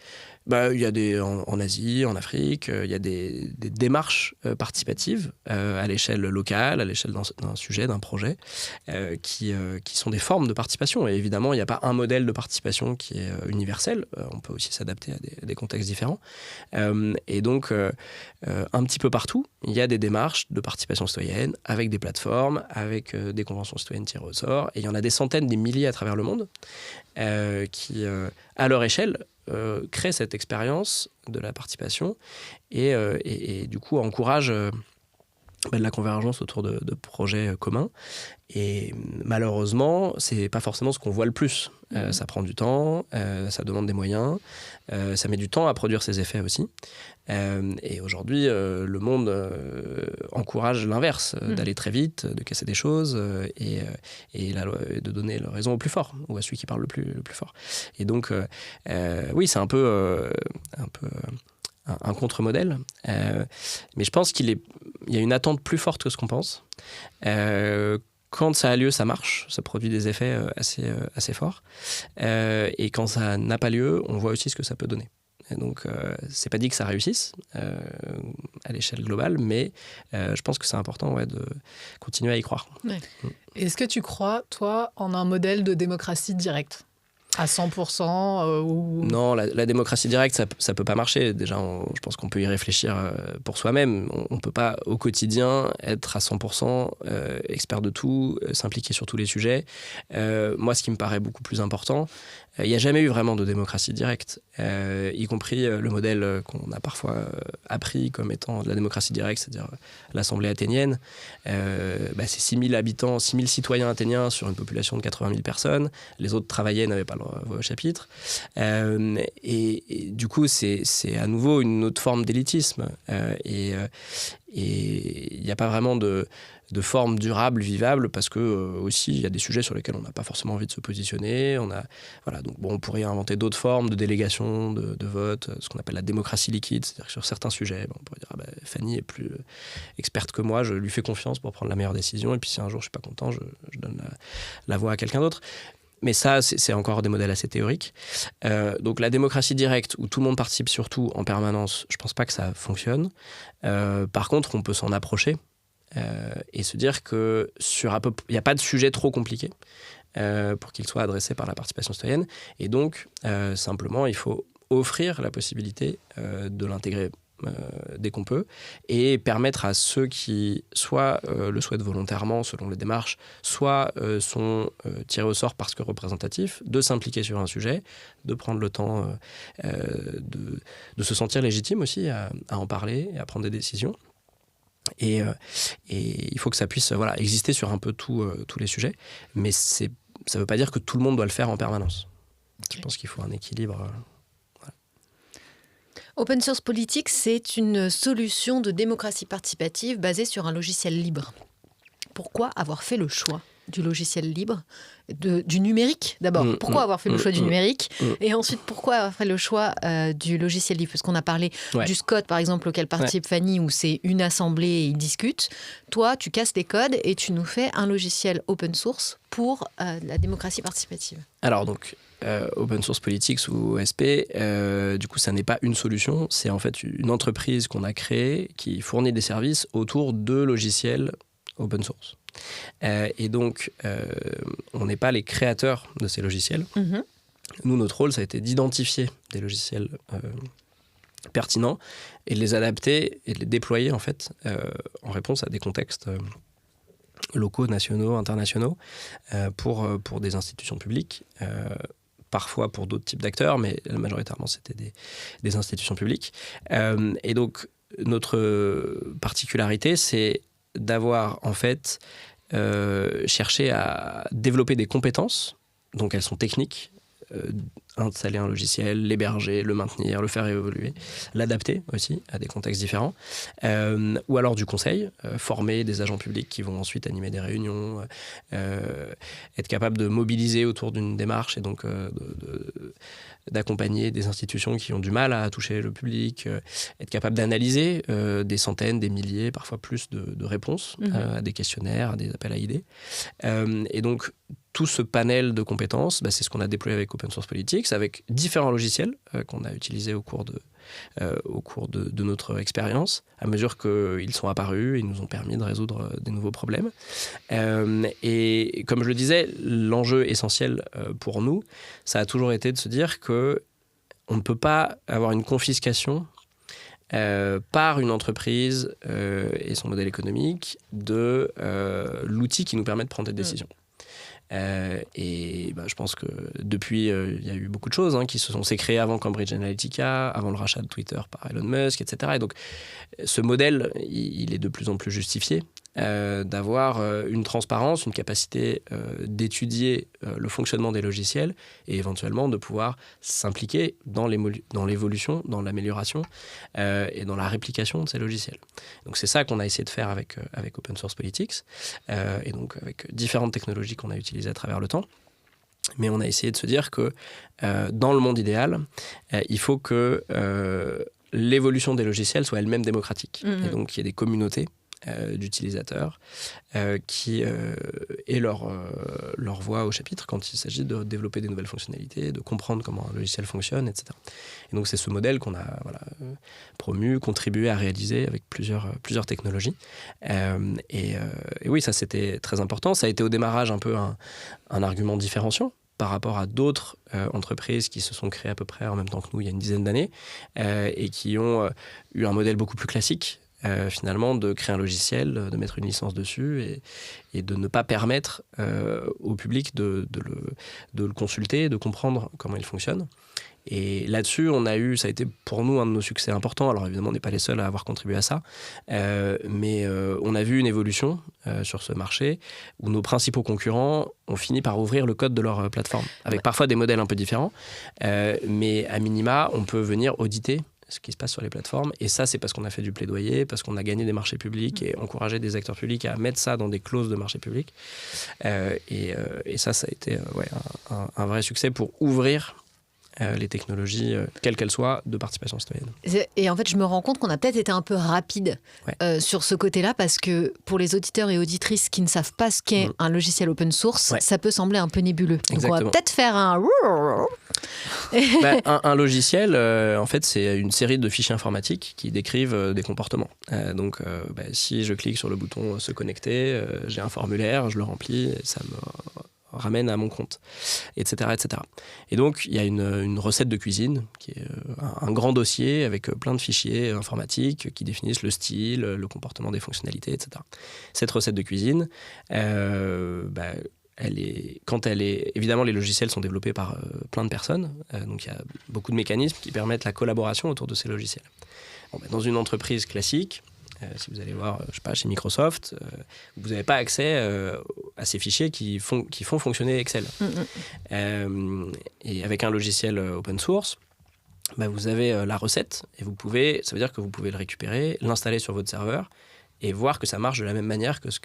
Il y a en Asie, en Afrique, il y a des démarches participatives à l'échelle locale, à l'échelle d'un sujet, d'un projet, qui sont des formes de participation. Et évidemment, il n'y a pas un modèle de participation qui est universel. On peut aussi s'adapter à des contextes différents. Et donc, un petit peu partout, il y a des démarches de participation citoyenne avec des plateformes, avec des conventions citoyennes tirées au sort. Et il y en a des centaines, des milliers à travers le monde qui, à leur échelle, créent cette expérience de la participation et du coup encouragent de la convergence autour de projets communs. Et malheureusement, c'est pas forcément ce qu'on voit le plus. Ça prend du temps, ça demande des moyens, ça met du temps à produire ses effets aussi. Et aujourd'hui, le monde encourage l'inverse, d'aller très vite, de casser des choses et de donner la raison au plus fort, ou à celui qui parle le plus fort. Et donc, oui, c'est un peu un contre-modèle. Mais je pense qu'il y a une attente plus forte que ce qu'on pense. Quand ça a lieu, ça marche, ça produit des effets assez forts. Et quand ça n'a pas lieu, on voit aussi ce que ça peut donner. Et donc, c'est pas dit que ça réussisse à l'échelle globale, mais je pense que c'est important de continuer à y croire. Ouais. Est-ce que tu crois, toi, en un modèle de démocratie directe ? À 100% ou... Non, la démocratie directe, ça peut pas marcher. Déjà, je pense qu'on peut y réfléchir pour soi-même. On peut pas, au quotidien, être à 100% expert de tout, s'impliquer sur tous les sujets. Moi, ce qui me paraît beaucoup plus important, il n'y a jamais eu vraiment de démocratie directe, y compris le modèle qu'on a parfois appris comme étant de la démocratie directe, c'est-à-dire l'Assemblée athénienne. C'est 6 000 habitants, 6 000 citoyens athéniens sur une population de 80 000 personnes. Les autres travaillaient, n'avaient pas leur voix au chapitre. Et du coup, c'est à nouveau une autre forme d'élitisme. Et il n'y a pas vraiment de forme durable, vivable, parce que aussi il y a des sujets sur lesquels on n'a pas forcément envie de se positionner. Donc on pourrait inventer d'autres formes de délégation, de vote, ce qu'on appelle la démocratie liquide, c'est-à-dire que sur certains sujets, on pourrait dire Fanny est plus experte que moi, je lui fais confiance pour prendre la meilleure décision, et puis si un jour je suis pas content, je donne la voix à quelqu'un d'autre. Mais ça, c'est encore des modèles assez théoriques. Donc la démocratie directe, où tout le monde participe surtout en permanence, je pense pas que ça fonctionne. Par contre, on peut s'en approcher et se dire que il n'y a pas de sujet trop compliqué pour qu'il soit adressé par la participation citoyenne. Et donc, simplement, il faut offrir la possibilité de l'intégrer dès qu'on peut, et permettre à ceux qui soit le souhaitent volontairement selon les démarches, soit sont tirés au sort parce que représentatifs, de s'impliquer sur un sujet, de prendre le temps de se sentir légitime aussi à en parler et à prendre des décisions. Et il faut que ça puisse exister sur un peu tous les sujets, mais ça ne veut pas dire que tout le monde doit le faire en permanence. Okay. Je pense qu'il faut un équilibre. Open Source Politics, c'est une solution de démocratie participative basée sur un logiciel libre. Pourquoi avoir fait le choix du logiciel libre, du numérique d'abord? Pourquoi avoir fait le choix du numérique? Et ensuite, pourquoi avoir fait le choix du logiciel libre? Parce qu'on a parlé du SCOT, par exemple, auquel participe Fanny, où c'est une assemblée et ils discutent. Toi, tu casses les codes et tu nous fais un logiciel open source pour la démocratie participative. Alors donc, Open Source Politics ou OSP, du coup, ça n'est pas une solution, c'est en fait une entreprise qu'on a créée qui fournit des services autour de logiciels open source. Et donc, on n'est pas les créateurs de ces logiciels. Nous, notre rôle, ça a été d'identifier des logiciels pertinents et de les adapter et de les déployer en fait en réponse à des contextes locaux, nationaux, internationaux, pour des institutions publiques, parfois pour d'autres types d'acteurs, mais majoritairement c'était des institutions publiques. Et donc notre particularité, c'est d'avoir en fait cherché à développer des compétences, donc elles sont techniques, installer un logiciel, l'héberger, le maintenir, le faire évoluer, l'adapter aussi à des contextes différents, ou alors du conseil, former des agents publics qui vont ensuite animer des réunions, être capable de mobiliser autour d'une démarche et donc d'accompagner des institutions qui ont du mal à toucher le public, être capable d'analyser des centaines, des milliers, parfois plus de réponses à des questionnaires, à des appels à idées. Et donc, tout ce panel de compétences, c'est ce qu'on a déployé avec Open Source Politics, avec différents logiciels qu'on a utilisés au cours de notre expérience. À mesure qu'ils sont apparus, ils nous ont permis de résoudre des nouveaux problèmes. Et comme je le disais, l'enjeu essentiel pour nous, ça a toujours été de se dire qu'on ne peut pas avoir une confiscation par une entreprise et son modèle économique de l'outil qui nous permet de prendre des décisions. Je pense que depuis, il y a eu beaucoup de choses qui s'est créé avant Cambridge Analytica, avant le rachat de Twitter par Elon Musk, etc. Et donc, ce modèle, il est de plus en plus justifié d'avoir une transparence, une capacité d'étudier le fonctionnement des logiciels et éventuellement de pouvoir s'impliquer dans l'évolution, dans l'amélioration et dans la réplication de ces logiciels. Donc c'est ça qu'on a essayé de faire avec Open Source Politics et donc avec différentes technologies qu'on a utilisées à travers le temps. Mais on a essayé de se dire que dans le monde idéal, il faut que l'évolution des logiciels soit elle-même démocratique. Et donc il y a des communautés d'utilisateurs qui aient leur voix au chapitre quand il s'agit de développer des nouvelles fonctionnalités, de comprendre comment un logiciel fonctionne, etc. Et donc c'est ce modèle qu'on a promu, contribué à réaliser avec plusieurs technologies. Et oui, ça c'était très important. Ça a été au démarrage un peu un argument différenciant. par rapport à d'autres entreprises qui se sont créées à peu près en même temps que nous, il y a une dizaine d'années, et qui ont eu un modèle beaucoup plus classique, finalement, de créer un logiciel, de mettre une licence dessus et de ne pas permettre au public de le consulter, de comprendre comment il fonctionne. Et là-dessus, ça a été pour nous un de nos succès importants. Alors évidemment, on n'est pas les seuls à avoir contribué à ça, mais on a vu une évolution sur ce marché où nos principaux concurrents ont fini par ouvrir le code de leur plateforme, avec parfois des modèles un peu différents, mais à minima, on peut venir auditer ce qui se passe sur les plateformes. Et ça, c'est parce qu'on a fait du plaidoyer, parce qu'on a gagné des marchés publics et encouragé des acteurs publics à mettre ça dans des clauses de marché public. Et ça a été un vrai succès pour ouvrir les technologies, quelles qu'elles soient, de participation citoyenne. Et en fait, je me rends compte qu'on a peut-être été un peu rapide sur ce côté-là, parce que pour les auditeurs et auditrices qui ne savent pas ce qu'est un logiciel open source, ça peut sembler un peu nébuleux. Donc on va peut-être faire un... un logiciel, en fait, c'est une série de fichiers informatiques qui décrivent des comportements. Donc, si je clique sur le bouton « Se connecter », j'ai un formulaire, je le remplis, et ça me ramène à mon compte, etc., etc. Et donc, il y a une recette de cuisine qui est un grand dossier avec plein de fichiers informatiques qui définissent le style, le comportement des fonctionnalités, etc. Cette recette de cuisine, évidemment, les logiciels sont développés par plein de personnes, donc il y a beaucoup de mécanismes qui permettent la collaboration autour de ces logiciels. Dans une entreprise classique, si vous allez voir, je sais pas, chez Microsoft, vous n'avez pas accès à ces fichiers qui font fonctionner Excel. Et avec un logiciel open source, vous avez la recette et ça veut dire que vous pouvez le récupérer, l'installer sur votre serveur et voir que ça marche de la même manière que ce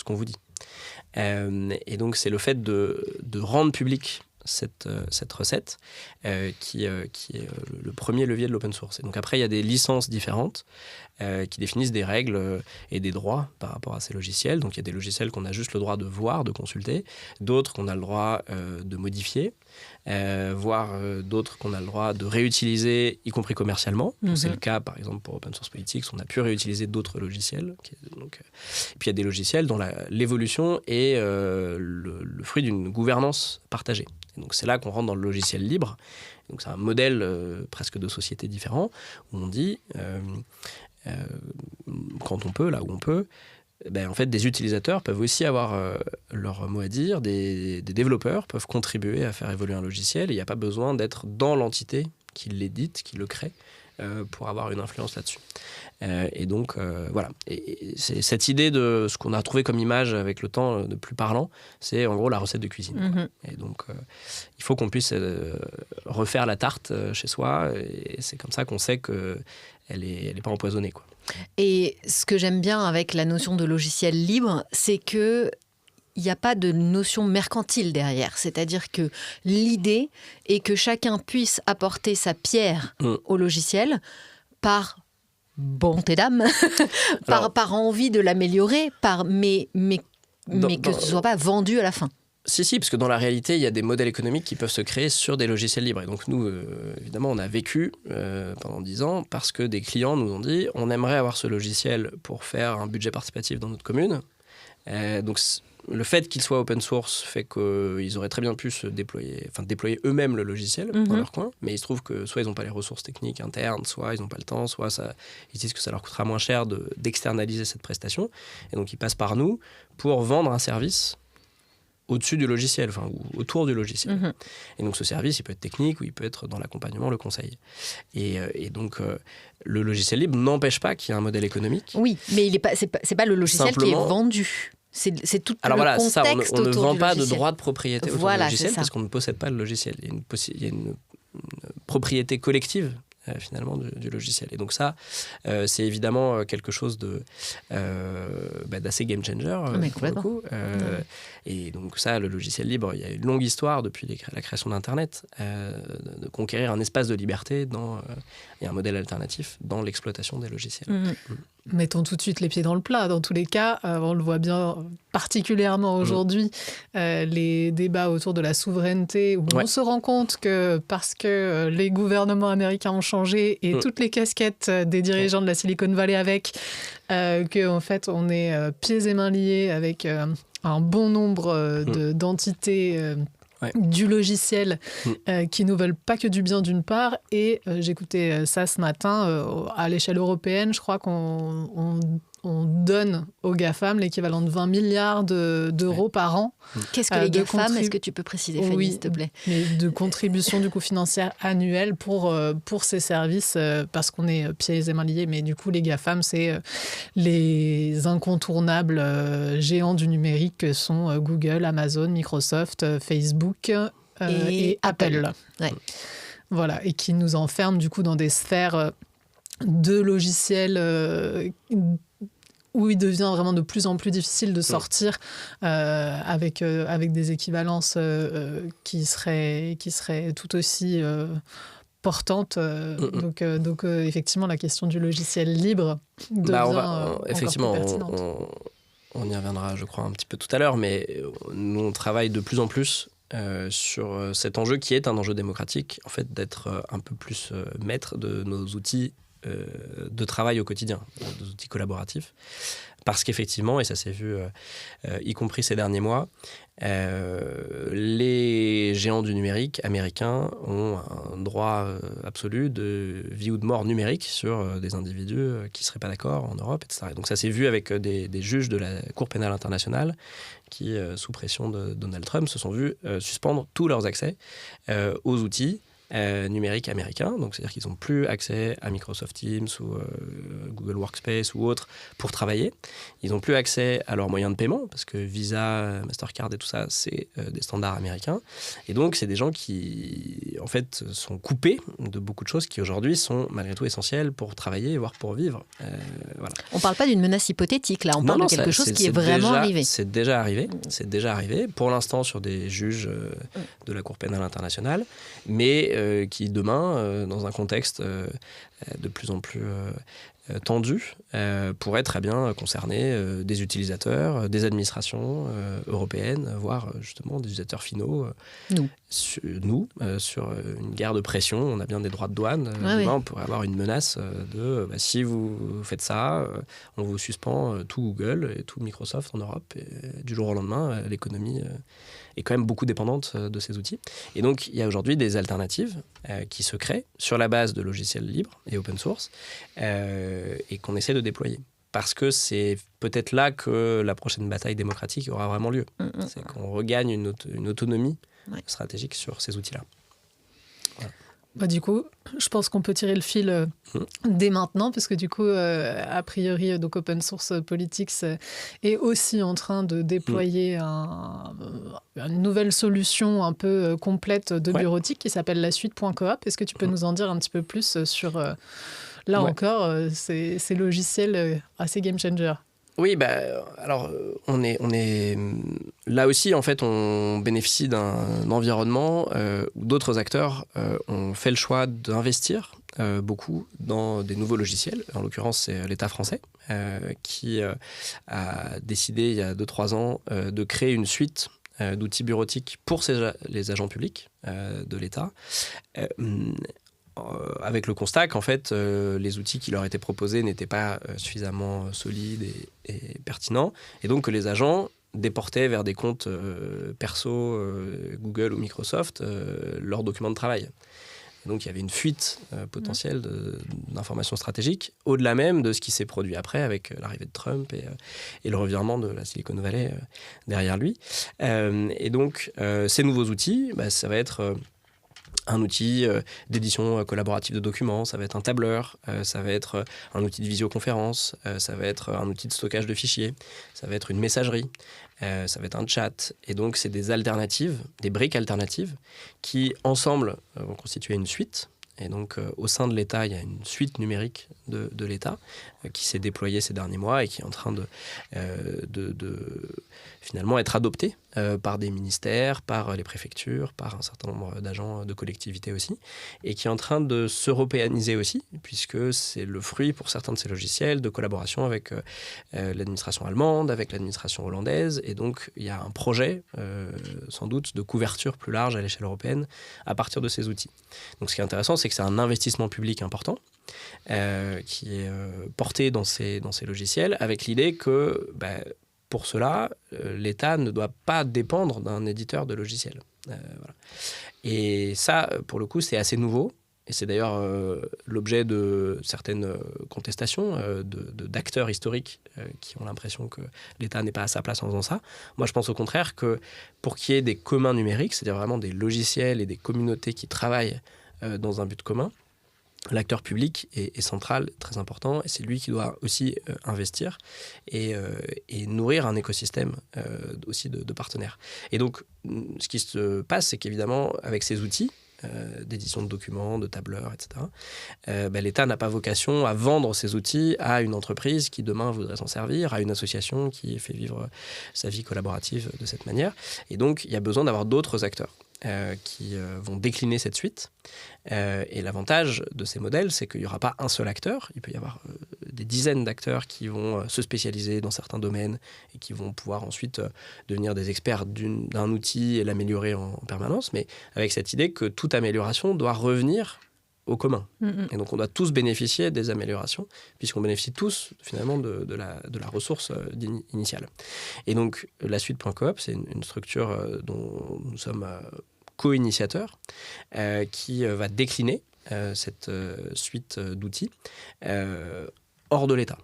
qu'on vous dit. Et donc, c'est le fait de rendre public cette recette qui est le premier levier de l'open source. Et donc après, il y a des licences différentes qui définissent des règles et des droits par rapport à ces logiciels. Donc il y a des logiciels qu'on a juste le droit de voir, de consulter, d'autres qu'on a le droit de modifier, voire d'autres qu'on a le droit de réutiliser, y compris commercialement. Donc, c'est le cas, par exemple, pour Open Source Politics, on a pu réutiliser d'autres logiciels. Et puis il y a des logiciels dont l'évolution est le fruit d'une gouvernance partagée. Et donc c'est là qu'on rentre dans le logiciel libre. Donc c'est un modèle presque de société différent où on dit quand on peut, là où on peut, en fait des utilisateurs peuvent aussi avoir leur mot à dire, des développeurs peuvent contribuer à faire évoluer un logiciel et il n'y a pas besoin d'être dans l'entité qui l'édite, qui le crée pour avoir une influence là-dessus. Et donc, voilà. Et c'est cette idée de ce qu'on a trouvé comme image avec le temps de plus parlant, c'est en gros la recette de cuisine. Et donc, il faut qu'on puisse refaire la tarte chez soi et c'est comme ça qu'on sait qu'elle n'est pas empoisonnée, quoi. Et ce que j'aime bien avec la notion de logiciel libre, c'est que il n'y a pas de notion mercantile derrière. C'est-à-dire que l'idée est que chacun puisse apporter sa pierre au logiciel par bonté d'âme, par envie de l'améliorer, mais que ce ne soit pas vendu à la fin. Si, parce que dans la réalité, il y a des modèles économiques qui peuvent se créer sur des logiciels libres. Et donc nous, évidemment, on a vécu pendant 10 ans parce que des clients nous ont dit on aimerait avoir ce logiciel pour faire un budget participatif dans notre commune. Donc le fait qu'il soit open source fait qu'ils auraient très bien pu déployer eux-mêmes le logiciel dans leur coin, mais il se trouve que soit ils n'ont pas les ressources techniques internes, soit ils n'ont pas le temps, soit ils disent que ça leur coûtera moins cher d'externaliser cette prestation. Et donc ils passent par nous pour vendre un service au-dessus du logiciel, ou autour du logiciel. Et donc ce service, il peut être technique ou il peut être dans l'accompagnement, le conseil. Et donc le logiciel libre n'empêche pas qu'il y ait un modèle économique. Oui, mais c'est pas le logiciel qui est vendu. C'est tout alors le voilà, contexte on ne autour vend du pas logiciel. de droit de propriété autour du logiciel parce qu'on ne possède pas le logiciel. Il y a une propriété collective finalement du logiciel. Et donc ça, c'est évidemment quelque chose d'assez game changer pour le coup. Et donc ça, le logiciel libre, il y a une longue histoire depuis la création d'Internet de conquérir un espace de liberté et un modèle alternatif dans l'exploitation des logiciels. Mettons tout de suite les pieds dans le plat. Dans tous les cas, on le voit bien particulièrement aujourd'hui, les débats autour de la souveraineté, où on se rend compte que parce que les gouvernements américains ont changé et toutes les casquettes des dirigeants de la Silicon Valley avec, qu'en fait on est pieds et mains liés avec un bon nombre d'entités du logiciel qui nous veulent pas que du bien d'une part. Et j'écoutais ça ce matin, à l'échelle européenne, je crois qu'on donne aux GAFAM l'équivalent de 20 milliards d'euros par an. Qu'est-ce que les GAFAM ? Est-ce que tu peux préciser, Fanny, s'il te plaît ? Mais de contribution du coup financière annuelle pour ces services, parce qu'on est pieds et mains liés. Mais du coup, les GAFAM, c'est les incontournables géants du numérique que sont Google, Amazon, Microsoft, Facebook et Apple. Ouais. Voilà, et qui nous enferment du coup dans des sphères de logiciels où il devient vraiment de plus en plus difficile de sortir avec des équivalences qui seraient tout aussi portantes. Donc, effectivement, la question du logiciel libre devient encore plus pertinente. On y reviendra, je crois, un petit peu tout à l'heure, mais nous, on travaille de plus en plus sur cet enjeu qui est un enjeu démocratique, en fait, d'être un peu plus maître de nos outils de travail au quotidien, des outils collaboratifs. Parce qu'effectivement, et ça s'est vu y compris ces derniers mois, les géants du numérique américains ont un droit absolu de vie ou de mort numérique sur des individus qui ne seraient pas d'accord en Europe, etc. Et donc ça s'est vu avec des juges de la Cour pénale internationale qui, sous pression de Donald Trump, se sont vus suspendre tous leurs accès aux outils numériques américains. Donc, c'est-à-dire qu'ils n'ont plus accès à Microsoft Teams ou Google Workspace ou autres pour travailler. Ils n'ont plus accès à leurs moyens de paiement parce que Visa, Mastercard et tout ça, c'est des standards américains. Et donc, c'est des gens qui, en fait, sont coupés de beaucoup de choses qui, aujourd'hui, sont malgré tout essentielles pour travailler, voire pour vivre. Voilà. On ne parle pas d'une menace hypothétique, là. On parle de quelque chose qui est vraiment arrivé. C'est déjà arrivé. C'est déjà arrivé. Pour l'instant, sur des juges de la Cour pénale internationale. Mais qui demain, dans un contexte de plus en plus tendu, pourrait très bien concerner des utilisateurs, des administrations européennes, voire justement des utilisateurs finaux. Sur une guerre de pression, on a bien des droits de douane. Demain, on pourrait avoir une menace de si vous faites ça, on vous suspend tout Google et tout Microsoft en Europe. Et du jour au lendemain, l'économie est quand même beaucoup dépendante de ces outils. Et donc, il y a aujourd'hui des alternatives qui se créent sur la base de logiciels libres et open source et qu'on essaie de déployer. Parce que c'est peut-être là que la prochaine bataille démocratique aura vraiment lieu. C'est qu'on regagne une autonomie stratégique sur ces outils-là. Voilà. Du coup, je pense qu'on peut tirer le fil dès maintenant, parce que du coup, a priori, donc Open Source Politics est aussi en train de déployer une nouvelle solution un peu complète de bureautique qui s'appelle la suite.coop. Est-ce que tu peux nous en dire un petit peu plus sur, encore, ces logiciels assez game changer ? Oui, alors on est là aussi, en fait, on bénéficie d'un environnement où d'autres acteurs ont fait le choix d'investir beaucoup dans des nouveaux logiciels. En l'occurrence, c'est l'État français qui a décidé il y a 2-3 ans de créer une suite d'outils bureautiques pour les agents publics de l'État. Avec le constat qu'en fait, les outils qui leur étaient proposés n'étaient pas suffisamment solides et pertinents, et donc que les agents déportaient vers des comptes perso Google ou Microsoft leurs documents de travail. Et donc il y avait une fuite potentielle d'informations stratégiques, au-delà même de ce qui s'est produit après avec l'arrivée de Trump et le revirement de la Silicon Valley derrière lui. Et donc ces nouveaux outils, ça va être un outil d'édition collaborative de documents, ça va être un tableur, ça va être un outil de visioconférence, ça va être un outil de stockage de fichiers, ça va être une messagerie, ça va être un chat. Et donc, c'est des alternatives, des briques alternatives qui, ensemble, vont constituer une suite. Et donc, au sein de l'État, il y a une suite numérique de l'État qui s'est déployée ces derniers mois et qui est en train de finalement être adoptée par des ministères, par les préfectures, par un certain nombre d'agents de collectivités aussi, et qui est en train de s'européaniser aussi, puisque c'est le fruit pour certains de ces logiciels de collaboration avec l'administration allemande, avec l'administration hollandaise, et donc il y a un projet sans doute de couverture plus large à l'échelle européenne à partir de ces outils. Donc ce qui est intéressant, c'est que c'est un investissement public important qui est porté dans ces logiciels, avec l'idée que pour cela, l'État ne doit pas dépendre d'un éditeur de logiciels. Voilà. Et ça, pour le coup, c'est assez nouveau. Et c'est d'ailleurs l'objet de certaines contestations d'acteurs historiques qui ont l'impression que l'État n'est pas à sa place en faisant ça. Moi, je pense au contraire que pour qu'il y ait des communs numériques, c'est-à-dire vraiment des logiciels et des communautés qui travaillent dans un but commun, l'acteur public est central, très important, et c'est lui qui doit aussi investir et nourrir un écosystème aussi de partenaires. Et donc, ce qui se passe, c'est qu'évidemment, avec ces outils, d'édition de documents, de tableurs, etc., l'État n'a pas vocation à vendre ces outils à une entreprise qui demain voudrait s'en servir, à une association qui fait vivre sa vie collaborative de cette manière. Et donc, il y a besoin d'avoir d'autres acteurs qui vont décliner cette suite. Et l'avantage de ces modèles, c'est qu'il n'y aura pas un seul acteur. Il peut y avoir des dizaines d'acteurs qui vont se spécialiser dans certains domaines et qui vont pouvoir ensuite devenir des experts d'un outil et l'améliorer en permanence, mais avec cette idée que toute amélioration doit revenir au commun. Et donc on doit tous bénéficier des améliorations, puisqu'on bénéficie tous finalement de la ressource initiale. Et donc la suite.coop, c'est une structure dont nous sommes co-initiateurs, qui va décliner cette suite d'outils hors de l'État.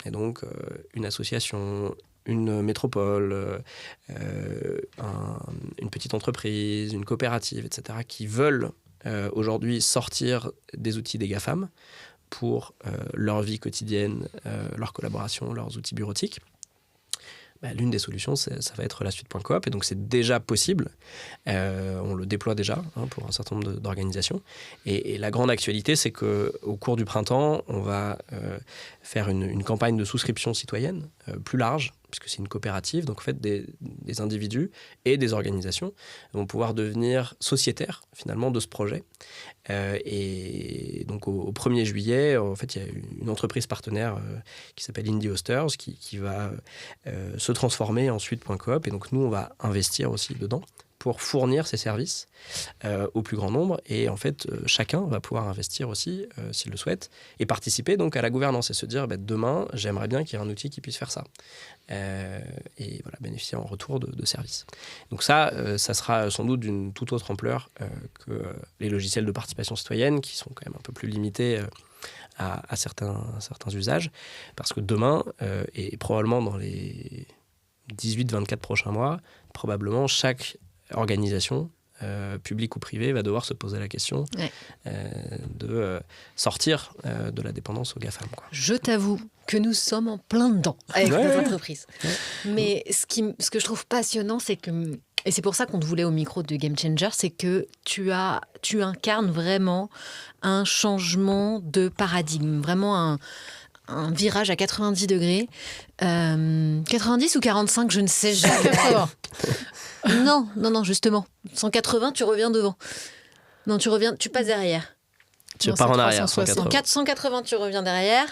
Et donc une association, une métropole, une petite entreprise, une coopérative, etc., qui veulent aujourd'hui sortir des outils des GAFAM pour leur vie quotidienne, leur collaboration, leurs outils bureautiques. L'une des solutions, ça va être la suite.coop, et donc c'est déjà possible. On le déploie déjà pour un certain nombre d'organisations. Et la grande actualité, c'est qu'au cours du printemps, on va faire une campagne de souscription citoyenne plus large, puisque c'est une coopérative. Donc en fait, des individus et des organisations vont pouvoir devenir sociétaires finalement de ce projet. Et donc au 1er juillet, en fait, il y a une entreprise partenaire qui s'appelle Indie Hosters qui va se transformer en suite.coop. Et donc nous, on va investir aussi dedans pour fournir ces services au plus grand nombre. Et en fait, chacun va pouvoir investir aussi, s'il le souhaite, et participer donc à la gouvernance et se dire, demain, j'aimerais bien qu'il y ait un outil qui puisse faire ça. Et voilà, bénéficier en retour de services. Donc ça sera sans doute d'une toute autre ampleur que les logiciels de participation citoyenne, qui sont quand même un peu plus limités à certains usages, parce que demain, et probablement dans les 18-24 prochains mois, probablement chaque organisation, publique ou privée, va devoir se poser la question de sortir de la dépendance aux GAFAM. Je t'avoue que nous sommes en plein dedans avec notre entreprise. Mais ce que je trouve passionnant, c'est que, et c'est pour ça qu'on te voulait au micro de Game Changer, c'est que tu incarnes vraiment un changement de paradigme, vraiment un virage à 90 degrés. 90 ou 45, je ne sais jamais. 80. Non, justement. 180, tu reviens devant. Non, tu passes derrière. Tu pars en arrière, 180. 180, tu reviens derrière.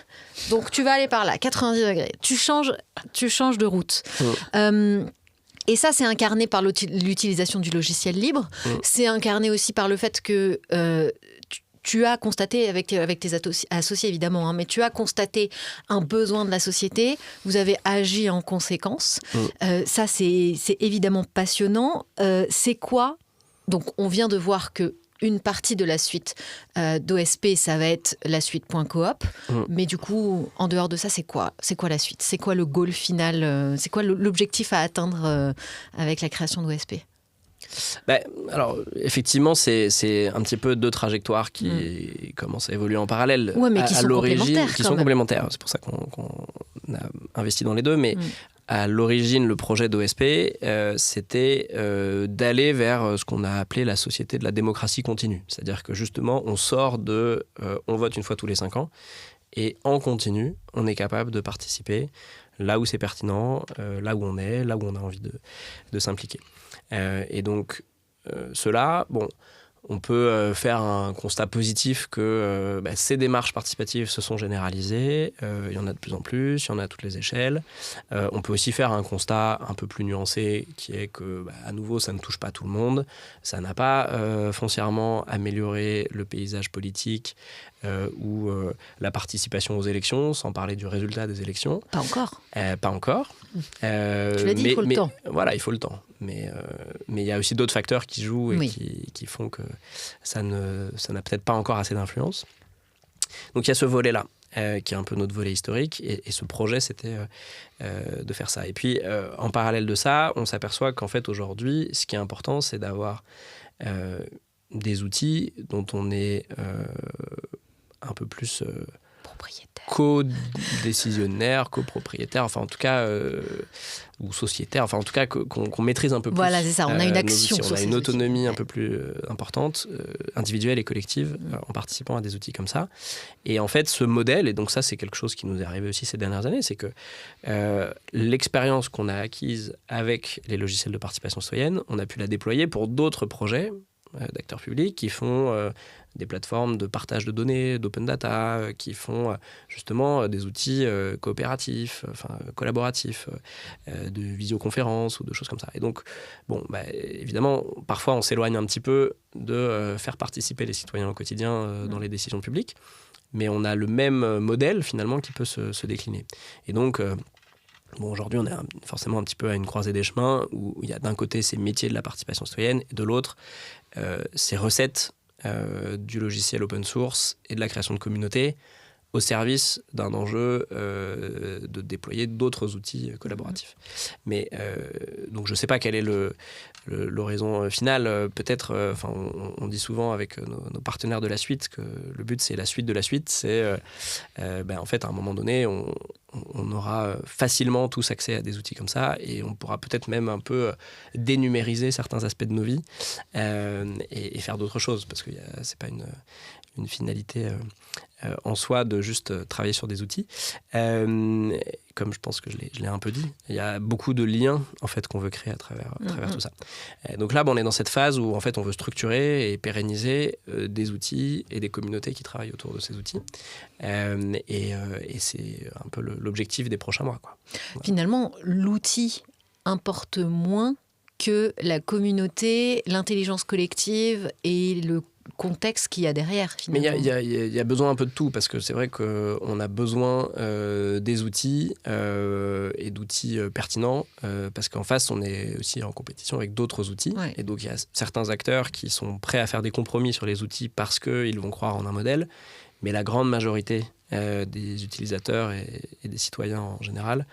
Donc, tu vas aller par là, 90 degrés. Tu changes de route. Et ça, c'est incarné par l'utilisation du logiciel libre. C'est incarné aussi par le fait que tu as constaté, avec tes associés évidemment, mais tu as constaté un besoin de la société, vous avez agi en conséquence. Ça, c'est évidemment passionnant. C'est quoi ? Donc, on vient de voir qu'une partie de la suite d'OSP, ça va être la suite.coop. Mais du coup, en dehors de ça, c'est quoi la suite ? C'est quoi le goal final ? C'est quoi l'objectif à atteindre avec la création d'OSP ? Alors, effectivement, c'est un petit peu deux trajectoires qui commencent à évoluer en parallèle. Ouais, mais qui sont complémentaires. Qui sont complémentaires. C'est pour ça qu'on a investi dans les deux. Mais à l'origine, le projet d'OSP, c'était d'aller vers ce qu'on a appelé la société de la démocratie continue. C'est-à-dire que justement, on sort de on vote une fois tous les 5 ans, et en continu, on est capable de participer là où c'est pertinent, là où on est, là où on a envie de s'impliquer. Et donc, cela, On peut faire un constat positif que ces démarches participatives se sont généralisées. Il y en a de plus en plus, il y en a à toutes les échelles. On peut aussi faire un constat un peu plus nuancé qui est que, à nouveau, ça ne touche pas tout le monde. Ça n'a pas foncièrement amélioré le paysage politique ou la participation aux élections, sans parler du résultat des élections. Pas encore. Pas encore. Tu l'as dit, il faut le temps. Voilà, il faut le temps. Mais il y a aussi d'autres facteurs qui jouent et Oui. qui font que ça n'a peut-être pas encore assez d'influence. Donc il y a ce volet-là, qui est un peu notre volet historique. Et ce projet, c'était de faire ça. Et puis, en parallèle de ça, on s'aperçoit qu'en fait, aujourd'hui, ce qui est important, c'est d'avoir des outils dont on est un peu plus... Propriétaire. co-décisionnaire, copropriétaire, enfin en tout cas, ou sociétaire, enfin en tout cas qu'on maîtrise un peu plus. Voilà, c'est ça, on a une action outils. sur On a ces une autonomie outils. un peu plus importante, individuelle et collective, en participant à des outils comme ça. Et en fait, ce modèle, et donc ça c'est quelque chose qui nous est arrivé aussi ces dernières années, c'est que l'expérience qu'on a acquise avec les logiciels de participation citoyenne, on a pu la déployer pour d'autres projets d'acteurs publics qui font des plateformes de partage de données, d'open data, qui font justement des outils coopératifs, collaboratifs, de visioconférence ou de choses comme ça. Et donc, évidemment, parfois on s'éloigne un petit peu de faire participer les citoyens au quotidien dans les décisions publiques, mais on a le même modèle finalement qui peut se décliner. Et donc... aujourd'hui, on est forcément un petit peu à une croisée des chemins où il y a d'un côté ces métiers de la participation citoyenne et de l'autre ces recettes du logiciel open source et de la création de communautés au service d'un enjeu de déployer d'autres outils collaboratifs. Mais donc je ne sais pas quel est l'horizon final. Peut-être, on dit souvent avec nos partenaires de la suite que le but c'est la suite de la suite. C'est en fait à un moment donné on aura facilement tous accès à des outils comme ça et on pourra peut-être même un peu dénumériser certains aspects de nos vies et faire d'autres choses parce que c'est pas une finalité en soi de juste travailler sur des outils. Comme je pense que je l'ai un peu dit, il y a beaucoup de liens en fait, qu'on veut créer à travers tout ça. Donc là, on est dans cette phase où en fait, on veut structurer et pérenniser des outils et des communautés qui travaillent autour de ces outils. Et c'est un peu l'objectif des prochains mois, quoi. Voilà. Finalement, l'outil importe moins que la communauté, l'intelligence collective et le contexte qu'il y a derrière, finalement. Mais il y a besoin un peu de tout, parce que c'est vrai qu'on a besoin des outils et d'outils pertinents, parce qu'en face, on est aussi en compétition avec d'autres outils. Ouais. Et donc, il y a certains acteurs qui sont prêts à faire des compromis sur les outils parce qu'ils vont croire en un modèle. Mais la grande majorité des utilisateurs et des citoyens en général,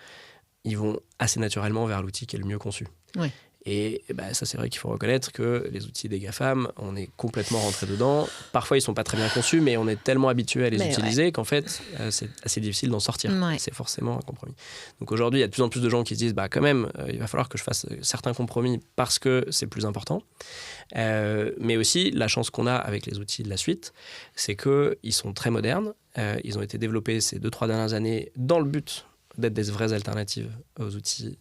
ils vont assez naturellement vers l'outil qui est le mieux conçu. Ouais. Et ça, c'est vrai qu'il faut reconnaître que les outils des GAFAM, on est complètement rentré dedans. Parfois, ils ne sont pas très bien conçus, mais on est tellement habitué à les utiliser qu'en fait, c'est assez difficile d'en sortir. Ouais. C'est forcément un compromis. Donc aujourd'hui, il y a de plus en plus de gens qui se disent quand même, il va falloir que je fasse certains compromis parce que c'est plus important. Mais aussi, la chance qu'on a avec les outils de la suite, c'est qu'ils sont très modernes. Ils ont été développés ces 2-3 dernières années dans le but d'être des vraies alternatives aux outils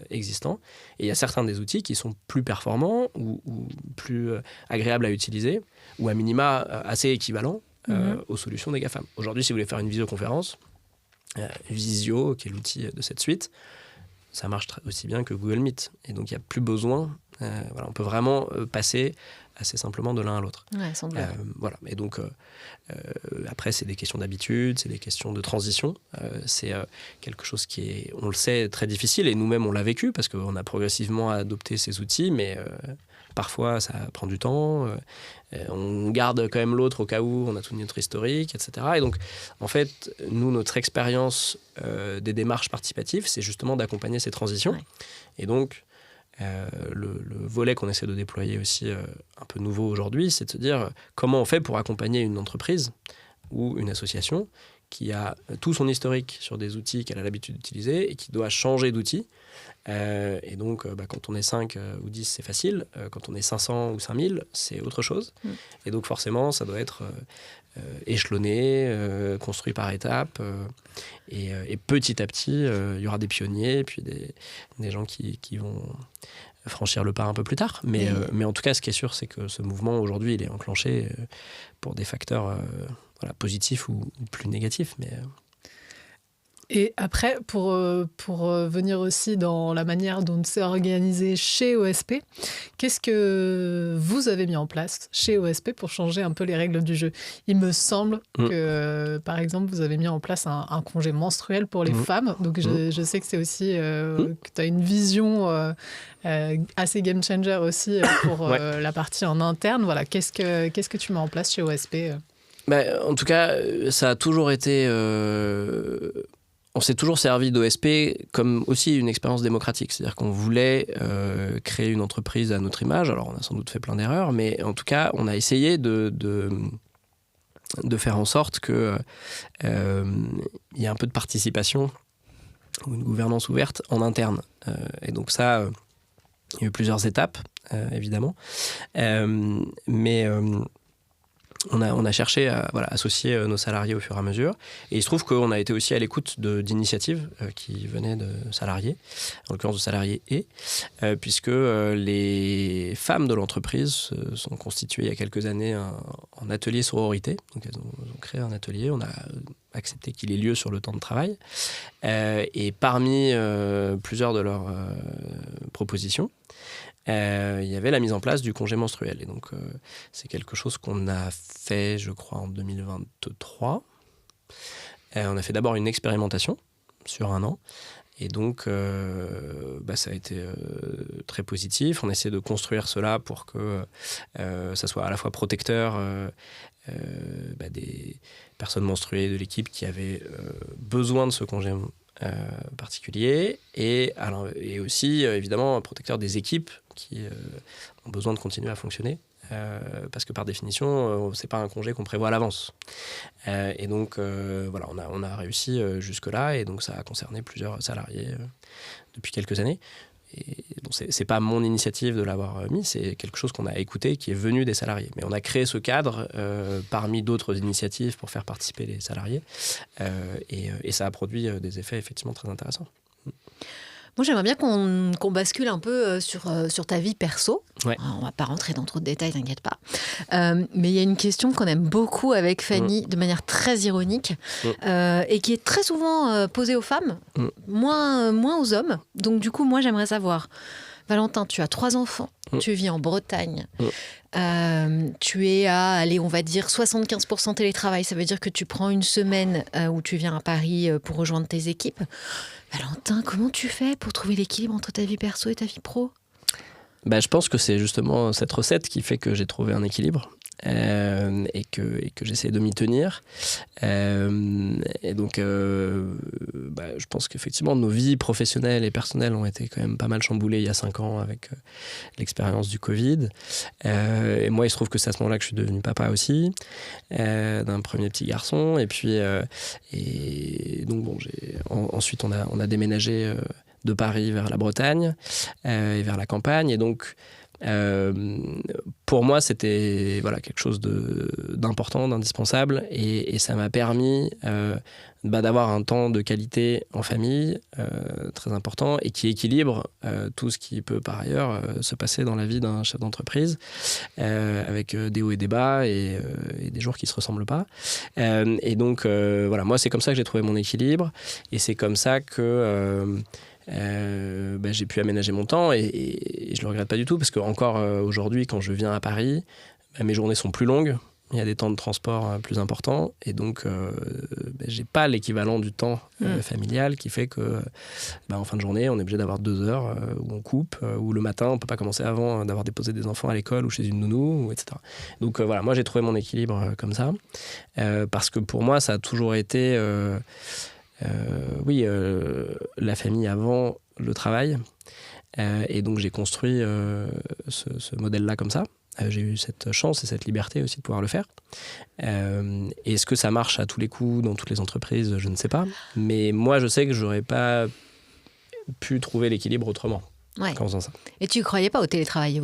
existants. Et il y a certains des outils qui sont plus performants ou plus agréables à utiliser, ou à minima assez équivalents aux solutions des GAFAM. Aujourd'hui, si vous voulez faire une visioconférence, Visio, qui est l'outil de cette suite, ça marche aussi bien que Google Meet. Et donc, il n'y a plus besoin... on peut vraiment passer assez simplement de l'un à l'autre. Ouais, sans doute. Voilà. Et donc, après, c'est des questions d'habitude, c'est des questions de transition. C'est quelque chose qui est, on le sait, très difficile. Et nous-mêmes, on l'a vécu parce qu'on a progressivement adopté ces outils, mais parfois, ça prend du temps. On garde quand même l'autre au cas où on a tout notre historique, etc. Et donc, en fait, nous, notre expérience des démarches participatives, c'est justement d'accompagner ces transitions. Ouais. Et donc, le volet qu'on essaie de déployer aussi un peu nouveau aujourd'hui, c'est de se dire comment on fait pour accompagner une entreprise ou une association qui a tout son historique sur des outils qu'elle a l'habitude d'utiliser et qui doit changer d'outils Et donc, quand on est 5 ou 10, c'est facile. Quand on est 500 ou 5000, c'est autre chose. Et donc, forcément, ça doit être échelonné, construit par étapes. Et petit à petit, il y aura des pionniers, puis des gens qui vont franchir le pas un peu plus tard. Mais en tout cas, ce qui est sûr, c'est que ce mouvement, aujourd'hui, il est enclenché pour des facteurs positifs ou plus négatifs. Et après, pour venir aussi dans la manière dont c'est organisé chez OSP, qu'est-ce que vous avez mis en place chez OSP pour changer un peu les règles du jeu ? Il me semble que, par exemple, vous avez mis en place un congé menstruel pour les femmes. Donc, je sais que c'est aussi que tu as une vision assez game changer aussi pour la partie en interne. Voilà, qu'est-ce que tu mets en place chez OSP ? En tout cas, ça a toujours été... On s'est toujours servi d'OSP comme aussi une expérience démocratique. C'est-à-dire qu'on voulait créer une entreprise à notre image. Alors, on a sans doute fait plein d'erreurs, mais en tout cas, on a essayé de faire en sorte qu'il y ait un peu de participation ou une gouvernance ouverte en interne. Et donc ça, il y a eu plusieurs étapes, évidemment. Mais... On a cherché à associer nos salariés au fur et à mesure. Et il se trouve qu'on a été aussi à l'écoute d'initiatives qui venaient de salariés, en l'occurrence de salariés puisque les femmes de l'entreprise se sont constituées il y a quelques années en atelier sororité. Donc elles ont créé un atelier, on a accepté qu'il ait lieu sur le temps de travail. Et parmi plusieurs de leurs propositions, il y avait la mise en place du congé menstruel. Et donc, c'est quelque chose qu'on a fait, je crois, en 2023. On a fait d'abord une expérimentation sur 1 an. Et donc, ça a été très positif. On essaie de construire cela pour que ça soit à la fois protecteur des personnes menstruées de l'équipe qui avaient besoin de ce congé particulier et aussi, évidemment, protecteur des équipes qui ont besoin de continuer à fonctionner. Parce que par définition, c'est pas un congé qu'on prévoit à l'avance. Et donc, on a réussi jusque-là, et donc ça a concerné plusieurs salariés depuis quelques années. Et bon, c'est pas mon initiative de l'avoir mis, c'est quelque chose qu'on a écouté, qui est venu des salariés. Mais on a créé ce cadre parmi d'autres initiatives pour faire participer les salariés, et ça a produit des effets effectivement très intéressants. Moi, j'aimerais bien qu'on bascule un peu sur ta vie perso. Ouais. On ne va pas rentrer dans trop de détails, t'inquiète pas. Mais il y a une question qu'on aime beaucoup avec Fanny, de manière très ironique, et qui est très souvent posée aux femmes, moins aux hommes. Donc du coup, moi, j'aimerais savoir, Valentin, tu as 3 enfants, tu vis en Bretagne, tu es à, allez, on va dire 75% télétravail. Ça veut dire que tu prends une semaine où tu viens à Paris pour rejoindre tes équipes. Valentin, comment tu fais pour trouver l'équilibre entre ta vie perso et ta vie pro ? Je pense que c'est justement cette recette qui fait que j'ai trouvé un équilibre et que j'essaie de m'y tenir. Et donc, je pense qu'effectivement, nos vies professionnelles et personnelles ont été quand même pas mal chamboulées il y a 5 ans avec l'expérience du Covid. Et moi, il se trouve que c'est à ce moment-là que je suis devenu papa aussi, d'un premier petit garçon. Et puis, ensuite, on a déménagé de Paris vers la Bretagne et vers la campagne. Et donc, pour moi, c'était quelque chose d'important, d'indispensable, et ça m'a permis d'avoir un temps de qualité en famille très important et qui équilibre tout ce qui peut par ailleurs se passer dans la vie d'un chef d'entreprise, avec des hauts et des bas et des jours qui ne se ressemblent pas. Et donc, moi, c'est comme ça que j'ai trouvé mon équilibre, et c'est comme ça que j'ai pu aménager mon temps, et je le regrette pas du tout, parce que encore aujourd'hui, quand je viens à Paris, mes journées sont plus longues, il y a des temps de transport plus importants, et donc j'ai pas l'équivalent du temps familial qui fait que en fin de journée on est obligé d'avoir 2 heures où on coupe, ou le matin on peut pas commencer avant d'avoir déposé des enfants à l'école ou chez une nounou, etc. Donc moi j'ai trouvé mon équilibre comme ça, parce que pour moi ça a toujours été la famille avant le travail, et donc j'ai construit ce modèle-là comme ça. J'ai eu cette chance et cette liberté aussi de pouvoir le faire. Est-ce que ça marche à tous les coups dans toutes les entreprises ? Je ne sais pas. Mais moi, je sais que j'aurais pas pu trouver l'équilibre autrement. Ouais. En faisant ça. Et tu ne croyais pas au télétravail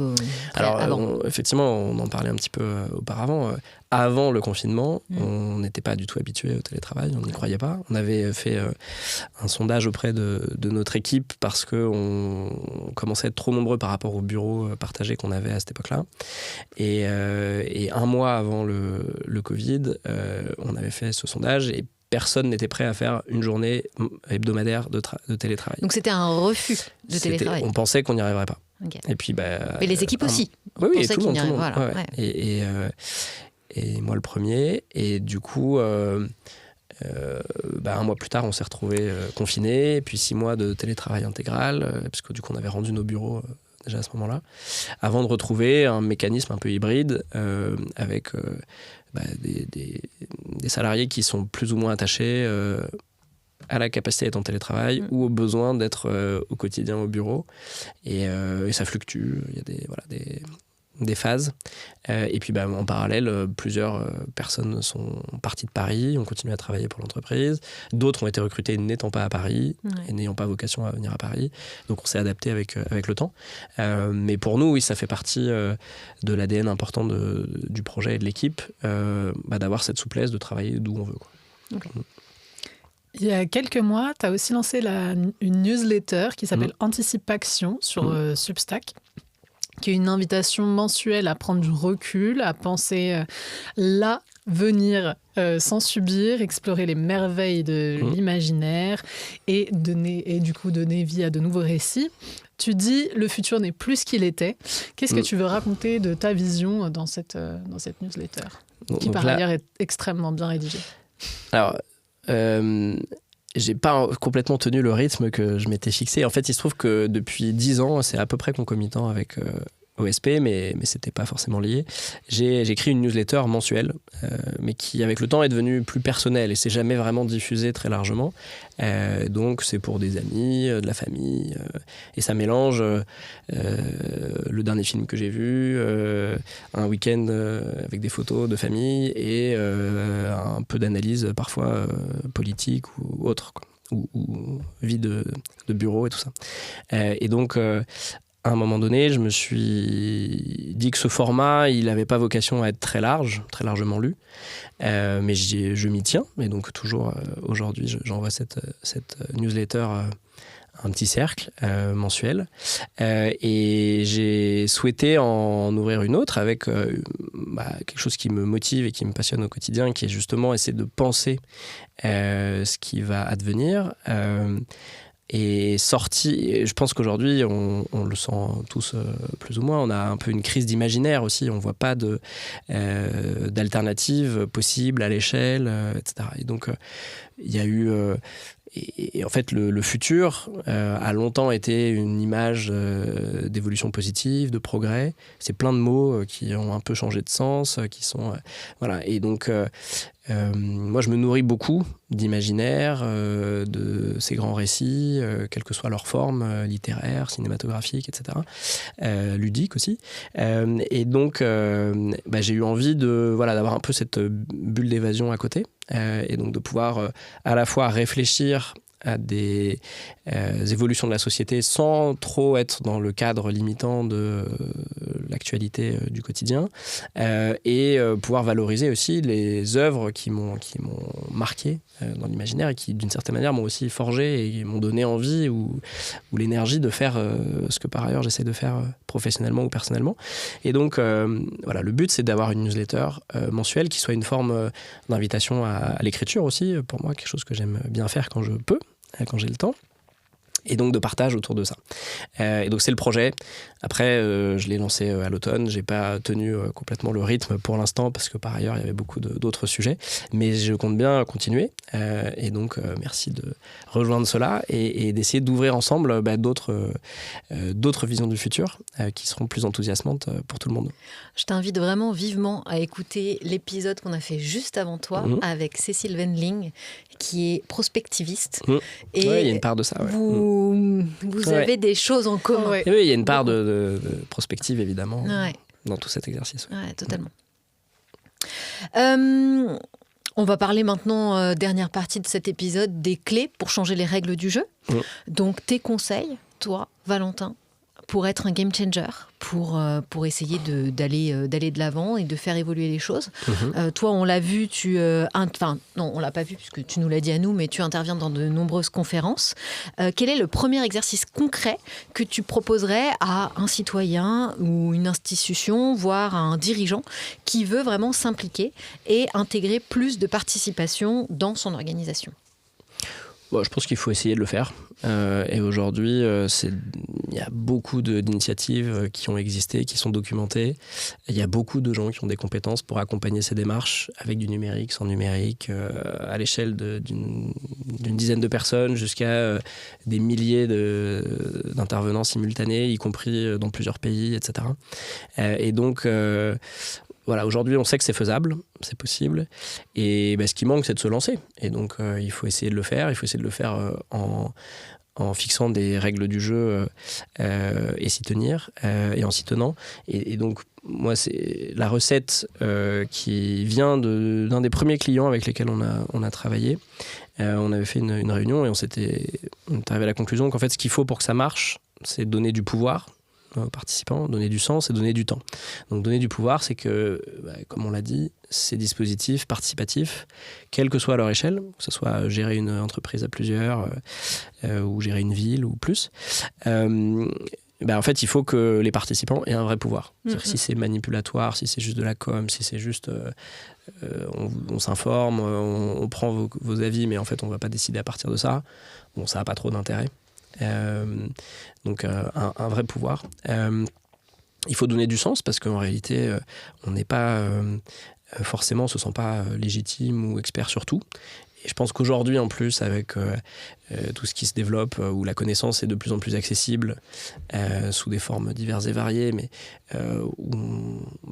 avant? Effectivement, on en parlait un petit peu auparavant. Avant le confinement, on n'était pas du tout habitué au télétravail, on n'y croyait pas. On avait fait un sondage auprès de notre équipe parce qu'on commençait à être trop nombreux par rapport au bureau partagé qu'on avait à cette époque-là. Et un mois avant le Covid, on avait fait ce sondage et personne n'était prêt à faire une journée hebdomadaire de télétravail. Donc c'était un refus de télétravail. On pensait qu'on n'y arriverait pas. Okay. Et puis, mais les équipes aussi. Oui, tout le monde. Voilà. Ouais. Et moi le premier. Et du coup, un mois plus tard, on s'est retrouvés confinés. Et puis 6 mois de télétravail intégral, parce que du coup, on avait rendu nos bureaux déjà à ce moment-là, avant de retrouver un mécanisme un peu hybride avec des salariés qui sont plus ou moins attachés à la capacité d'être en télétravail ou au besoin d'être au quotidien au bureau. Et ça fluctue. Il y a des phases. Et puis en parallèle, plusieurs personnes sont parties de Paris, ont continué à travailler pour l'entreprise. D'autres ont été recrutées n'étant pas à Paris et n'ayant pas vocation à venir à Paris. Donc on s'est adapté avec le temps. Mais pour nous, oui, ça fait partie de l'ADN important du projet et de l'équipe, d'avoir cette souplesse de travailler d'où on veut. Quoi. Okay. Il y a quelques mois, tu as aussi lancé une newsletter qui s'appelle Anticipation sur Substack, qui est une invitation mensuelle à prendre du recul, à penser l'avenir sans subir, explorer les merveilles de l'imaginaire et du coup donner vie à de nouveaux récits. Tu dis le futur n'est plus ce qu'il était. Qu'est-ce que tu veux raconter de ta vision dans cette newsletter, qui par ailleurs est extrêmement bien rédigée? Alors, j'ai pas complètement tenu le rythme que je m'étais fixé. En fait, il se trouve que depuis 10 ans, c'est à peu près concomitant avec OSP, mais c'était pas forcément lié. J'ai écrit une newsletter mensuelle, mais qui, avec le temps, est devenue plus personnelle et s'est jamais vraiment diffusée très largement. Donc, c'est pour des amis, de la famille, et ça mélange le dernier film que j'ai vu, un week-end avec des photos de famille et un peu d'analyse parfois politique ou autre, quoi, ou vie de bureau et tout ça. Et donc, à un moment donné, je me suis dit que ce format, il n'avait pas vocation à être très largement lu, mais je m'y tiens. Et donc toujours aujourd'hui, j'envoie cette newsletter à un petit cercle mensuel. Et j'ai souhaité en ouvrir une autre avec quelque chose qui me motive et qui me passionne au quotidien, qui est justement essayer de penser ce qui va advenir. Et je pense qu'aujourd'hui, on le sent tous plus ou moins, on a un peu une crise d'imaginaire aussi, on ne voit pas d'alternative possible à l'échelle, etc. Et donc, il y a eu... Et en fait, le futur a longtemps été une image d'évolution positive, de progrès. C'est plein de mots qui ont un peu changé de sens, qui sont... voilà. Et donc... moi, je me nourris beaucoup d'imaginaire, de ces grands récits, quelle que soit leur forme, littéraire, cinématographique, etc., ludique aussi. Et donc, j'ai eu envie d'avoir un peu cette bulle d'évasion à côté, et donc de pouvoir à la fois réfléchir à des évolutions de la société sans trop être dans le cadre limitant de l'actualité du quotidien, et pouvoir valoriser aussi les œuvres qui m'ont marqué dans l'imaginaire et qui d'une certaine manière m'ont aussi forgé et m'ont donné envie ou l'énergie de faire ce que par ailleurs j'essaie de faire professionnellement ou personnellement. Et donc le but, c'est d'avoir une newsletter mensuelle qui soit une forme d'invitation à l'écriture aussi, pour moi quelque chose que j'aime bien faire quand je peux, quand j'ai le temps, et donc de partage autour de ça. Et donc c'est le projet. Après, je l'ai lancé à l'automne. J'ai pas tenu complètement le rythme pour l'instant parce que par ailleurs il y avait beaucoup d'autres sujets, mais je compte bien continuer. Et donc merci de rejoindre cela et d'essayer d'ouvrir ensemble d'autres visions du futur qui seront plus enthousiasmantes pour tout le monde. Je t'invite vraiment vivement à écouter l'épisode qu'on a fait juste avant toi avec Cécile Wendling, qui est prospectiviste. Et il y a une part de ça. Ouais. Vous avez des choses en commun. Oui, il y a une part de prospective, évidemment, dans tout cet exercice. Ouais, totalement. On va parler maintenant, dernière partie de cet épisode, des clés pour changer les règles du jeu. Donc tes conseils, toi, Valentin, pour être un game changer, pour essayer d'aller de l'avant et de faire évoluer les choses. Toi, on l'a vu, non, on l'a pas vu puisque tu nous l'as dit à nous, mais tu interviens dans de nombreuses conférences. Quel est le premier exercice concret que tu proposerais à un citoyen ou une institution, voire à un dirigeant qui veut vraiment s'impliquer et intégrer plus de participation dans son organisation ? Bon, je pense qu'il faut essayer de le faire. Et aujourd'hui, il y a beaucoup d'initiatives qui ont existé, qui sont documentées. Il y a beaucoup de gens qui ont des compétences pour accompagner ces démarches avec du numérique, sans numérique, à l'échelle d'une dizaine de personnes jusqu'à des milliers d'intervenants simultanés, y compris dans plusieurs pays, etc. Et donc... Voilà, aujourd'hui, on sait que c'est faisable, c'est possible. Et ce qui manque, c'est de se lancer. Et donc, il faut essayer de le faire. Il faut essayer de le faire en fixant des règles du jeu et s'y tenir, et en s'y tenant. Et donc, moi, c'est la recette qui vient d'un des premiers clients avec lesquels on a travaillé. On avait fait une réunion et on est arrivé à la conclusion qu'en fait, ce qu'il faut pour que ça marche, c'est donner du pouvoir aux participants, donner du sens et donner du temps. Donc donner du pouvoir, c'est que, comme on l'a dit, ces dispositifs participatifs, quelle que soit leur échelle, que ce soit gérer une entreprise à plusieurs ou gérer une ville ou plus, en fait, il faut que les participants aient un vrai pouvoir. C'est-à-dire, si c'est manipulatoire, si c'est juste de la com, si c'est juste on s'informe, on prend vos avis, mais en fait, on ne va pas décider à partir de ça, bon, ça n'a pas trop d'intérêt. Donc un vrai pouvoir. Il faut donner du sens parce qu'en réalité, on n'est pas forcément, on ne se sent pas légitime ou expert sur tout. Et je pense qu'aujourd'hui, en plus, avec tout ce qui se développe, où la connaissance est de plus en plus accessible, sous des formes diverses et variées, mais où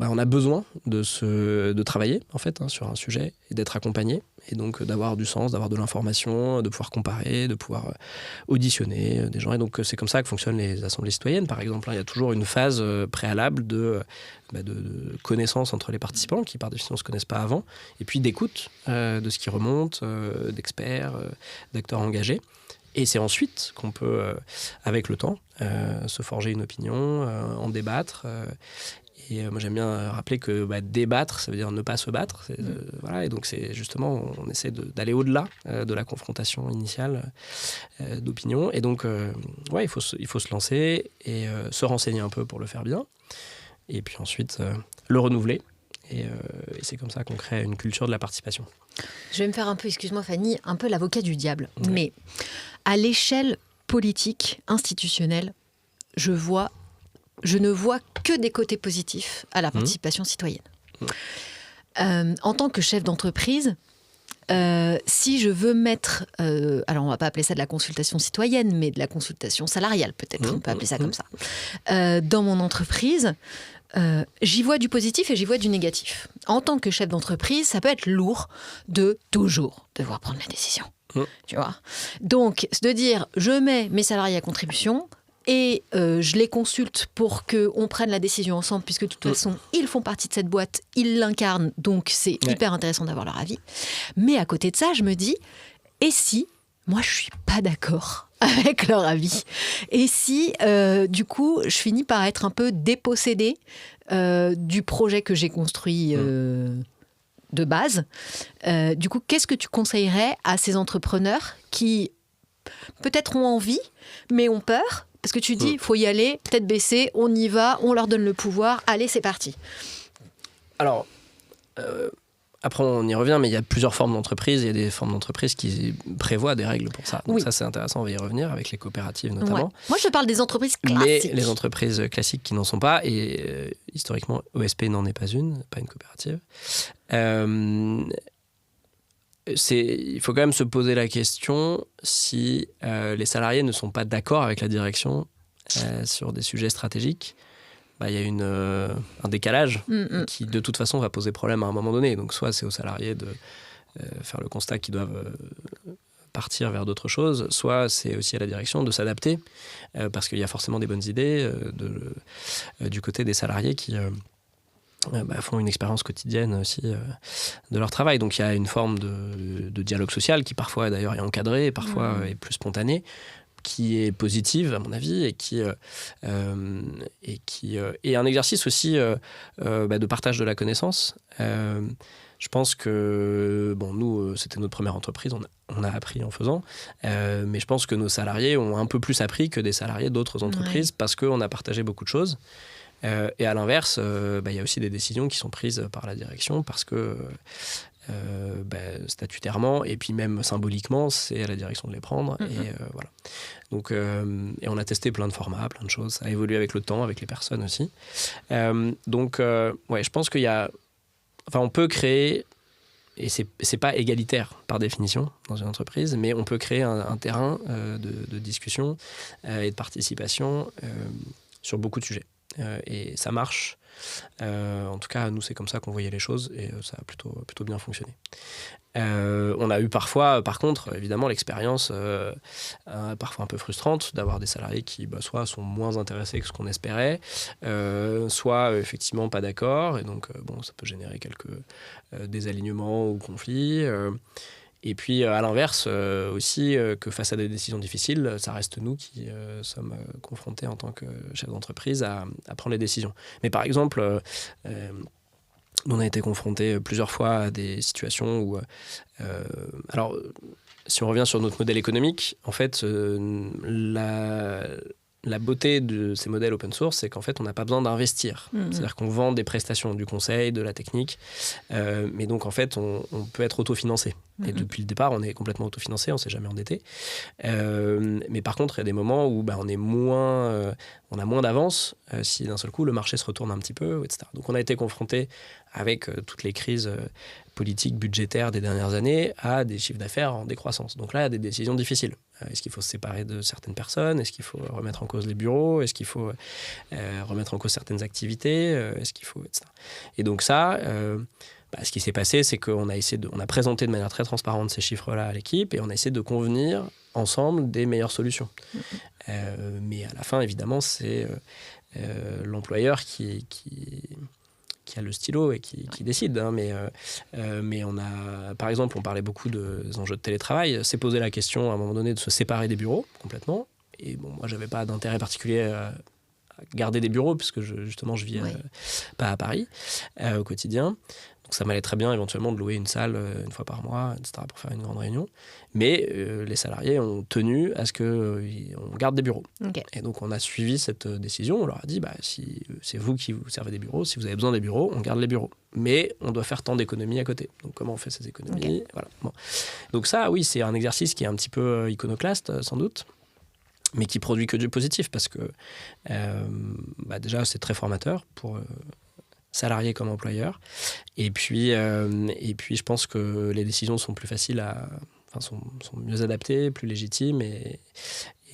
on a besoin de travailler, en fait, sur un sujet et d'être accompagné. Et donc d'avoir du sens, d'avoir de l'information, de pouvoir comparer, de pouvoir auditionner des gens. Et donc c'est comme ça que fonctionnent les assemblées citoyennes, par exemple. Il y a toujours une phase préalable de connaissance entre les participants, qui par définition ne se connaissent pas avant, et puis d'écoute de ce qui remonte, d'experts, d'acteurs engagés. Et c'est ensuite qu'on peut, avec le temps, se forger une opinion, en débattre. Et moi, j'aime bien rappeler que débattre, ça veut dire ne pas se battre. Voilà, et donc, c'est justement, on essaie d'aller au-delà de la confrontation initiale d'opinion. Et donc, il faut se lancer et se renseigner un peu pour le faire bien. Et puis ensuite, le renouveler. Et c'est comme ça qu'on crée une culture de la participation. Je vais me faire un peu, excuse-moi Fanny, un peu l'avocat du diable. Ouais. Mais à l'échelle politique, institutionnelle, je ne vois que des côtés positifs à la participation citoyenne. En tant que chef d'entreprise, si je veux mettre, alors on ne va pas appeler ça de la consultation citoyenne, mais de la consultation salariale peut-être, on peut appeler ça comme ça, dans mon entreprise, j'y vois du positif et j'y vois du négatif. En tant que chef d'entreprise, ça peut être lourd de toujours devoir prendre la décision. Tu vois ? Donc, de dire, je mets mes salariés à contribution et je les consulte pour qu'on prenne la décision ensemble, puisque de toute façon, ils font partie de cette boîte, ils l'incarnent, donc c'est hyper intéressant d'avoir leur avis. Mais à côté de ça, je me dis, et si moi, je ne suis pas d'accord avec leur avis. Et si, du coup, je finis par être un peu dépossédée du projet que j'ai construit de base. Du coup, qu'est-ce que tu conseillerais à ces entrepreneurs qui peut-être ont envie, mais ont peur ? Parce que tu dis, il faut y aller, tête baissée, on y va, on leur donne le pouvoir, allez, c'est parti. Alors... Après, on y revient, mais il y a plusieurs formes d'entreprises. Il y a des formes d'entreprises qui prévoient des règles pour ça. Donc ça, c'est intéressant, on va y revenir, avec les coopératives notamment. Ouais. Moi, je te parle des entreprises classiques. Mais les entreprises classiques qui n'en sont pas, et historiquement, OSP n'en est pas une coopérative. Il faut quand même se poser la question si les salariés ne sont pas d'accord avec la direction sur des sujets stratégiques. Il y a un décalage qui, de toute façon, va poser problème à un moment donné. Donc, soit c'est aux salariés de faire le constat qu'ils doivent partir vers d'autres choses, soit c'est aussi à la direction de s'adapter, parce qu'il y a forcément des bonnes idées du côté des salariés qui font une expérience quotidienne aussi de leur travail. Donc il y a une forme de dialogue social qui parfois d'ailleurs est encadré, et parfois est plus spontané, qui est positive à mon avis et qui est un exercice aussi de partage de la connaissance. Je pense que nous c'était notre première entreprise, on a appris en faisant, mais je pense que nos salariés ont un peu plus appris que des salariés d'autres entreprises parce qu'on a partagé beaucoup de choses. Et à l'inverse, y a aussi des décisions qui sont prises par la direction parce que statutairement et puis même symboliquement, c'est à la direction de les prendre. Et voilà. Donc, et on a testé plein de formats, plein de choses. Ça a évolué avec le temps, avec les personnes aussi. Je pense qu'il y a... Enfin, on peut créer... Et c'est pas égalitaire par définition dans une entreprise, mais on peut créer un terrain de discussion et de participation sur beaucoup de sujets. Et ça marche. En tout cas, nous, c'est comme ça qu'on voyait les choses et ça a plutôt bien fonctionné. On a eu parfois, par contre, évidemment, l'expérience parfois un peu frustrante d'avoir des salariés qui soit sont moins intéressés que ce qu'on espérait, soit effectivement pas d'accord. Et donc, ça peut générer quelques désalignements ou conflits. Et puis, à l'inverse, aussi, que face à des décisions difficiles, ça reste nous qui sommes confrontés en tant que chef d'entreprise à prendre les décisions. Mais par exemple, on a été confrontés plusieurs fois à des situations où... alors, si on revient sur notre modèle économique, en fait, la beauté de ces modèles open source, c'est qu'en fait, on n'a pas besoin d'investir. C'est-à-dire qu'on vend des prestations, du conseil, de la technique. Mais donc, en fait, on peut être autofinancé. Et depuis le départ, on est complètement autofinancé, on ne s'est jamais endetté. Mais par contre, il y a des moments où on a moins d'avance si d'un seul coup, le marché se retourne un petit peu, etc. Donc, on a été confronté avec toutes les crises politiques, budgétaires des dernières années, à des chiffres d'affaires en décroissance. Donc là, il y a des décisions difficiles. Est-ce qu'il faut se séparer de certaines personnes? Est-ce qu'il faut remettre en cause les bureaux? Est-ce qu'il faut remettre en cause certaines activités? Est-ce qu'il faut, etc. Et donc ça, ce qui s'est passé, c'est qu'on a présenté de manière très transparente ces chiffres-là à l'équipe et on a essayé de convenir ensemble des meilleures solutions. Mais à la fin, évidemment, c'est l'employeur qui a le stylo et qui décide. Mais on a, par exemple, on parlait beaucoup des enjeux de télétravail. S'est posé la question à un moment donné de se séparer des bureaux complètement. Et moi, j'avais pas d'intérêt particulier à garder des bureaux puisque je vis pas à Paris au quotidien. Donc ça m'allait très bien éventuellement de louer une salle une fois par mois, etc. pour faire une grande réunion. Mais les salariés ont tenu à ce qu'on garde des bureaux. Okay. Et donc on a suivi cette décision. On leur a dit, si c'est vous qui vous servez des bureaux, si vous avez besoin des bureaux, on garde les bureaux. Mais on doit faire tant d'économies à côté. Donc comment on fait ces économies? Voilà. Bon. Donc ça, oui, c'est un exercice qui est un petit peu iconoclaste, sans doute, mais qui produit que du positif parce que déjà, c'est très formateur pour... salariés comme employeurs. Et puis, je pense que les décisions sont plus faciles sont mieux adaptées, plus légitimes et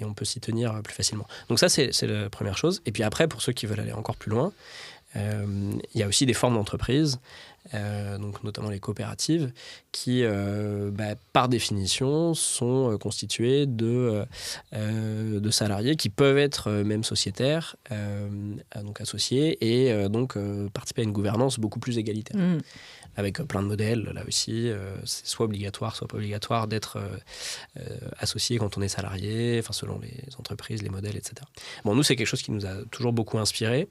on peut s'y tenir plus facilement. Donc ça, c'est la première chose. Et puis après, pour ceux qui veulent aller encore plus loin, il y a aussi des formes d'entreprise, donc notamment les coopératives, qui, par définition, sont constituées de salariés qui peuvent être même sociétaires, donc associés, et donc participer à une gouvernance beaucoup plus égalitaire. Avec plein de modèles, là aussi, c'est soit obligatoire, soit pas obligatoire d'être associé quand on est salarié, selon les entreprises, les modèles, etc. Bon, nous, c'est quelque chose qui nous a toujours beaucoup inspiré.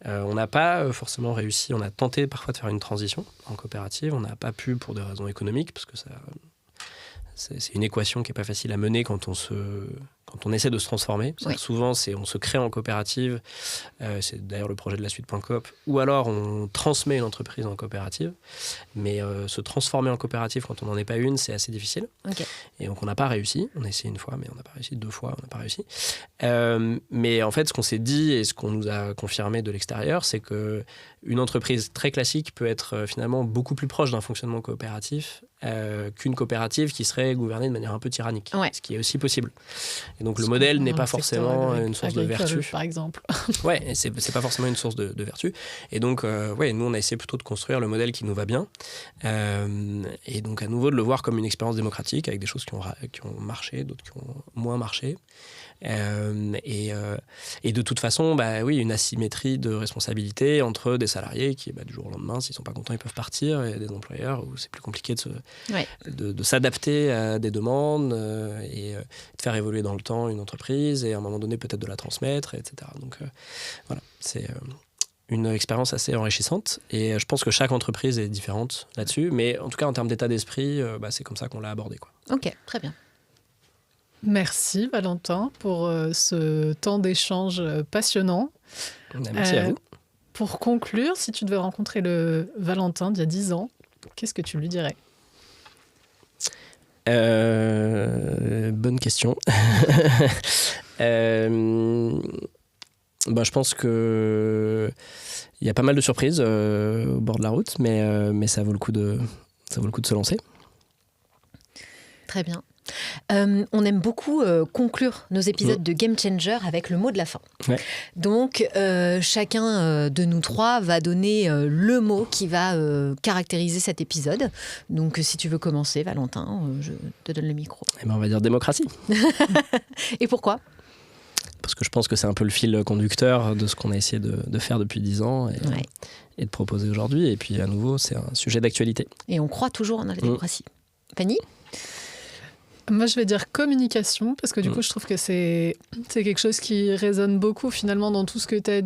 On n'a pas forcément réussi, on a tenté parfois de faire une transition en coopérative, on n'a pas pu pour des raisons économiques, parce que c'est une équation qui n'est pas facile à mener quand on essaie de se transformer. Souvent, on se crée en coopérative, c'est d'ailleurs le projet de la suite.coop, ou alors on transmet une entreprise en coopérative, mais se transformer en coopérative quand on n'en est pas une, c'est assez difficile. Okay. Et donc on n'a pas réussi, on a essayé une fois, mais on n'a pas réussi, 2 fois, on n'a pas réussi. Mais en fait, ce qu'on s'est dit et ce qu'on nous a confirmé de l'extérieur, c'est qu'une entreprise très classique peut être finalement beaucoup plus proche d'un fonctionnement coopératif qu'une coopérative qui serait gouvernée de manière un peu tyrannique, ce qui est aussi possible. Et donc le modèle n'est pas forcément une source de vertu. Par exemple. Ouais, c'est pas forcément une source de vertu. Et donc, nous, on a essayé plutôt de construire le modèle qui nous va bien. Et donc, à nouveau, de le voir comme une expérience démocratique avec des choses qui ont marché, d'autres qui ont moins marché. Et de toute façon, oui, une asymétrie de responsabilité entre des salariés qui, du jour au lendemain, s'ils ne sont pas contents, ils peuvent partir, et des employeurs où c'est plus compliqué de s'adapter à des demandes et de faire évoluer dans le temps une entreprise et à un moment donné peut-être de la transmettre, etc. Donc voilà, c'est une expérience assez enrichissante et je pense que chaque entreprise est différente là-dessus, mais en tout cas en termes d'état d'esprit, c'est comme ça qu'on l'a abordé, quoi. Ok, très bien. Merci Valentin pour ce temps d'échange passionnant. Merci à vous. Pour conclure, si tu devais rencontrer le Valentin d'il y a 10 ans, qu'est-ce que tu lui dirais ? Bonne question. Je pense qu'il y a pas mal de surprises au bord de la route, mais ça vaut le coup de se lancer. Très bien. On aime beaucoup conclure nos épisodes de Game Changer avec le mot de la fin. Ouais. Donc, chacun de nous trois va donner le mot qui va caractériser cet épisode. Donc, si tu veux commencer, Valentin, je te donne le micro. On va dire démocratie. Et pourquoi ? Parce que je pense que c'est un peu le fil conducteur de ce qu'on a essayé de faire depuis 10 ans et de proposer aujourd'hui. Et puis, à nouveau, c'est un sujet d'actualité. Et on croit toujours en la démocratie. Fanny ? Moi, je vais dire communication, parce que du coup, je trouve que c'est quelque chose qui résonne beaucoup finalement dans tout ce que tu as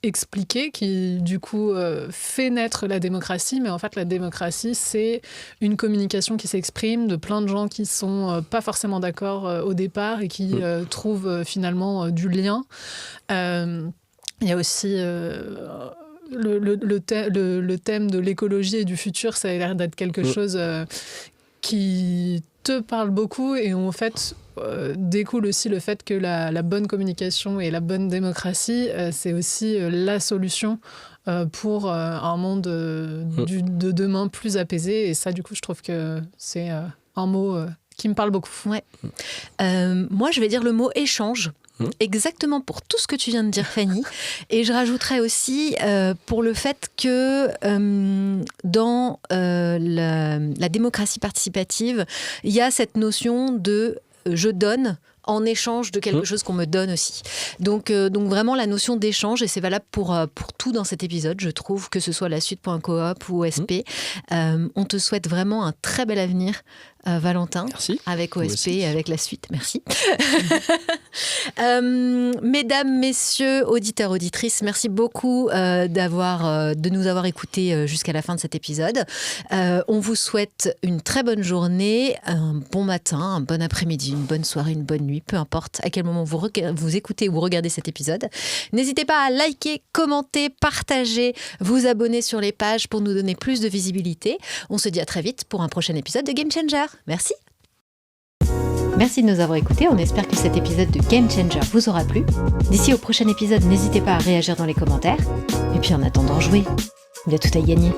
expliqué, qui du coup fait naître la démocratie. Mais en fait, la démocratie, c'est une communication qui s'exprime de plein de gens qui sont pas forcément d'accord au départ et qui trouvent finalement du lien. Il y a aussi... Le thème de l'écologie et du futur, ça a l'air d'être quelque chose qui te parle beaucoup et en fait découle aussi le fait que la bonne communication et la bonne démocratie, c'est aussi la solution pour un monde de demain plus apaisé. Et ça, du coup, je trouve que c'est un mot qui me parle beaucoup. Ouais. Moi, je vais dire le mot échange. Exactement pour tout ce que tu viens de dire, Fanny. Et je rajouterais aussi pour le fait que dans la démocratie participative, il y a cette notion de je donne en échange de quelque chose qu'on me donne aussi. Donc vraiment la notion d'échange, et c'est valable pour tout dans cet épisode, je trouve, que ce soit la suite.coop ou OSP. On te souhaite vraiment un très bel avenir, Valentin. Merci. Avec OSP et avec la suite. Merci. Mesdames, messieurs, auditeurs, auditrices, merci beaucoup de nous avoir écoutés jusqu'à la fin de cet épisode. On vous souhaite une très bonne journée, un bon matin, un bon après-midi, une bonne soirée, une bonne nuit, peu importe à quel moment vous écoutez ou vous regardez cet épisode. N'hésitez pas à liker, commenter, partager, vous abonner sur les pages pour nous donner plus de visibilité. On se dit à très vite pour un prochain épisode de Game Changer. Merci. Merci de nous avoir écoutés, on espère que cet épisode de Game Changer vous aura plu. D'ici au prochain épisode, n'hésitez pas à réagir dans les commentaires. Et puis en attendant, jouez, il y a tout à gagner.